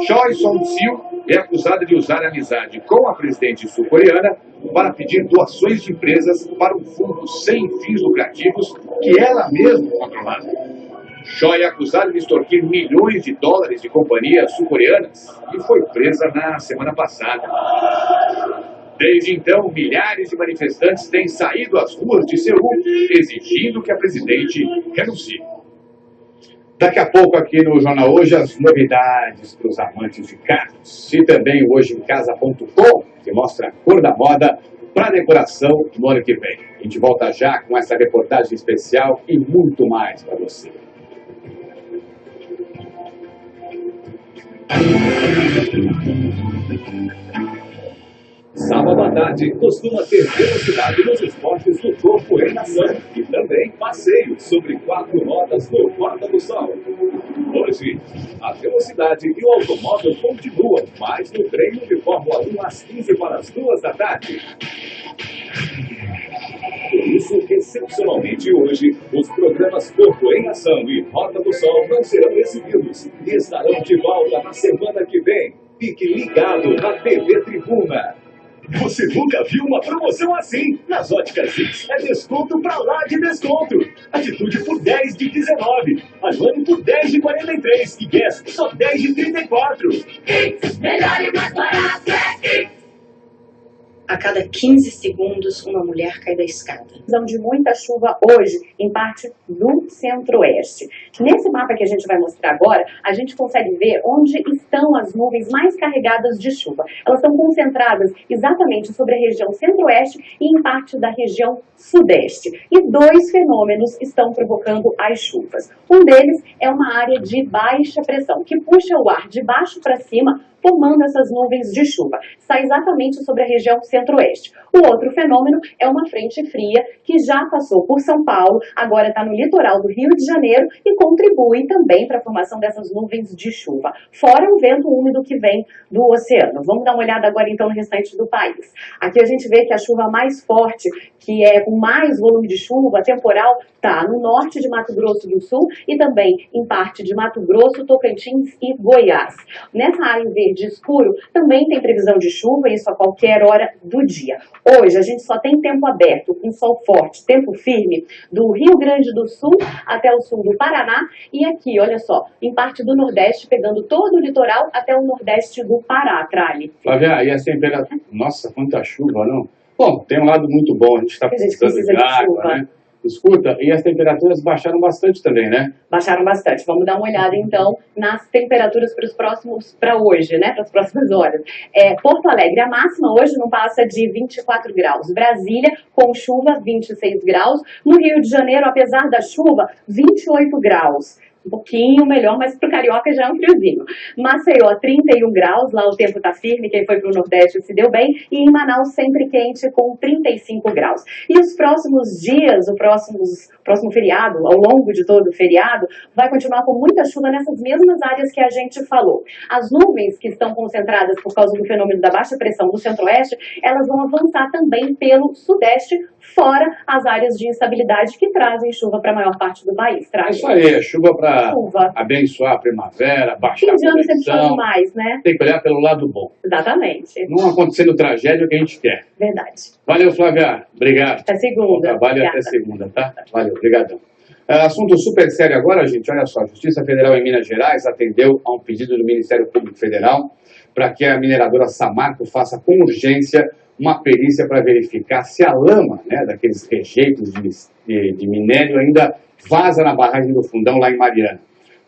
Choi Song-sil é acusada de usar a amizade com a presidente sul-coreana para pedir doações de empresas para um fundo sem fins lucrativos que ela mesma controlava. Choi é acusada de extorquir milhões de dólares de companhias sul-coreanas e foi presa na semana passada. Desde então, milhares de manifestantes têm saído às ruas de Seul exigindo que a presidente renuncie. Daqui a pouco aqui no Jornal Hoje, as novidades para os amantes de carros. E também o hojeemcasa.com, que mostra a cor da moda para a decoração no ano que vem. A gente volta já com essa reportagem especial e muito mais para você. Sábado à tarde costuma ter velocidade nos esportes do corpo em ação e também passeios sobre 4 rodas no Porta do Sol. Hoje, a velocidade e o automóvel continuam, mas no treino de Fórmula 1 às 15 para as 2 da tarde. Por isso, excepcionalmente hoje, os programas Corpo em Ação e Rota do Sol não serão exibidos e estarão de volta na semana que vem. Fique ligado na TV Tribuna. Você nunca viu uma promoção assim? Nas Óticas X é desconto pra lá de desconto. Atitude por 10 de 19. Armani por 10 de 43. E Guess só 10 de 34. X, melhor e mais barato é X. A cada 15 segundos, uma mulher cai da escada. De muita chuva hoje, em parte do centro-oeste. Nesse mapa que a gente vai mostrar agora, a gente consegue ver onde estão as nuvens mais carregadas de chuva. Elas estão concentradas exatamente sobre a região centro-oeste e em parte da região sudeste. E 2 fenômenos estão provocando as chuvas. Um deles é uma área de baixa pressão, que puxa o ar de baixo para cima, formando essas nuvens de chuva. Está exatamente sobre a região centro-oeste. O outro fenômeno é uma frente fria que já passou por São Paulo, agora está no litoral do Rio de Janeiro e contribui também para a formação dessas nuvens de chuva, fora o vento úmido que vem do oceano. Vamos dar uma olhada agora então no restante do país. Aqui a gente vê que a chuva mais forte, que é com mais volume de chuva, temporal, está no norte de Mato Grosso do Sul e também em parte de Mato Grosso, Tocantins e Goiás. Nessa área em verde escuro também tem previsão de chuva, isso a qualquer hora do dia. Hoje a gente só tem tempo aberto, com sol forte, tempo firme, do Rio Grande do Sul até o sul do Paraná e aqui, olha só, em parte do Nordeste, pegando todo o litoral até o Nordeste do Pará, Trali. Flávia, e a temperatura? Nossa, quanta chuva, não? Bom, tem um lado muito bom, a gente está precisando de água, né? Escuta, e as temperaturas baixaram bastante também, né? Baixaram bastante. Vamos dar uma olhada, então, nas temperaturas para hoje, né? Para as próximas horas. Porto Alegre, a máxima hoje não passa de 24 graus. Brasília, com chuva, 26 graus. No Rio de Janeiro, apesar da chuva, 28 graus. Um pouquinho melhor, mas pro carioca já é um friozinho. Maceió, 31 graus, lá o tempo tá firme, quem foi pro Nordeste se deu bem. E em Manaus, sempre quente, com 35 graus. E os próximos dias, o próximo feriado, ao longo de todo o feriado, vai continuar com muita chuva nessas mesmas áreas que a gente falou. As nuvens que estão concentradas por causa do fenômeno da baixa pressão do centro-oeste, elas vão avançar também pelo sudeste, fora as áreas de instabilidade que trazem chuva para a maior parte do país. Isso aí, chuva para abençoar a primavera, baixar a ano sempre chove mais, né? Tem que olhar pelo lado bom. Exatamente. Não acontecendo tragédia que a gente quer. Verdade. Valeu, Flávia. Obrigado. Até segunda. Bom trabalho até segunda, tá? Valeu, obrigadão. Assunto super sério agora, gente. Olha só, a Justiça Federal em Minas Gerais atendeu a um pedido do Ministério Público Federal para que a mineradora Samarco faça com urgência uma perícia para verificar se a lama, né, daqueles rejeitos de minério ainda vaza na barragem do Fundão, lá em Mariana.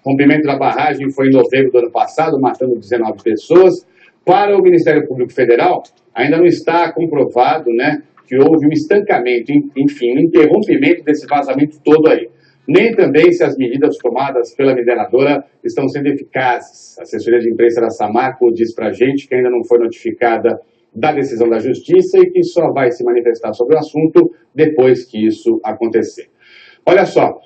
O rompimento da barragem foi em novembro do ano passado, matando 19 pessoas. Para o Ministério Público Federal, ainda não está comprovado, né, que houve um estancamento, enfim, um interrompimento desse vazamento todo aí. Nem também se as medidas tomadas pela mineradora estão sendo eficazes. A assessoria de imprensa da Samarco diz para a gente que ainda não foi notificada da decisão da Justiça e que só vai se manifestar sobre o assunto depois que isso acontecer. Olha só,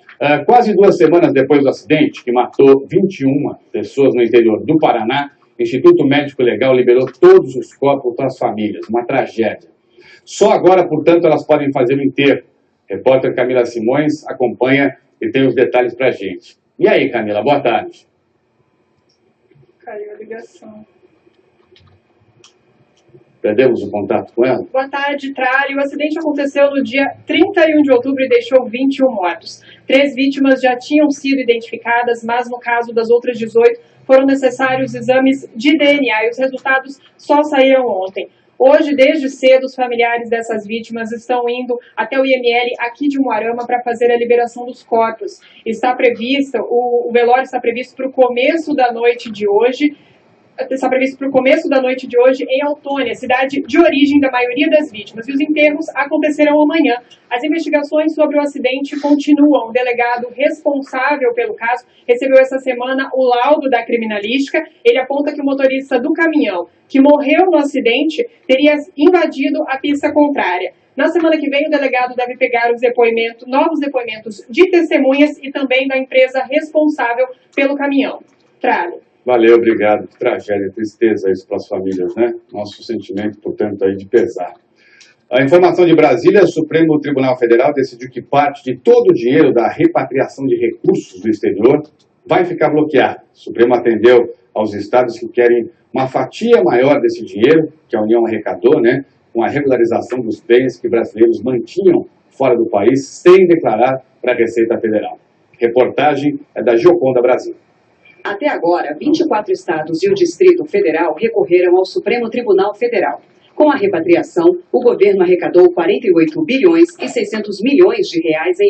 quase 2 semanas depois do acidente, que matou 21 pessoas no interior do Paraná, o Instituto Médico Legal liberou todos os corpos para as famílias, uma tragédia. Só agora, portanto, elas podem fazer o enterro. Repórter Camila Simões acompanha e tem os detalhes para a gente. E aí, Camila, boa tarde. Caiu a ligação. Perdemos o contato com ela? Boa tarde, Tralho. O acidente aconteceu no dia 31 de outubro e deixou 21 mortos. 3 vítimas já tinham sido identificadas, mas no caso das outras 18 foram necessários exames de DNA e os resultados só saíram ontem. Hoje, desde cedo, os familiares dessas vítimas estão indo até o IML aqui de Umuarama para fazer a liberação dos corpos. O velório está previsto para o começo da noite de hoje. Está previsto para o começo da noite de hoje em Autônia, cidade de origem da maioria das vítimas. E os enterros acontecerão amanhã. As investigações sobre o acidente continuam. O delegado responsável pelo caso recebeu essa semana o laudo da criminalística. Ele aponta que o motorista do caminhão que morreu no acidente teria invadido a pista contrária. Na semana que vem, o delegado deve pegar novos depoimentos de testemunhas e também da empresa responsável pelo caminhão. Tralho. Valeu, obrigado. Que tragédia, tristeza isso para as famílias, né? Nosso sentimento, portanto, aí de pesar. A informação de Brasília, o Supremo Tribunal Federal decidiu que parte de todo o dinheiro da repatriação de recursos do exterior vai ficar bloqueada. O Supremo atendeu aos estados que querem uma fatia maior desse dinheiro, que a União arrecadou, né? Com a regularização dos bens que brasileiros mantinham fora do país sem declarar para a Receita Federal. Reportagem é da Gioconda Brasil. Até agora, 24 estados e o Distrito Federal recorreram ao Supremo Tribunal Federal. Com a repatriação, o governo arrecadou 48 bilhões e 600 milhões de reais em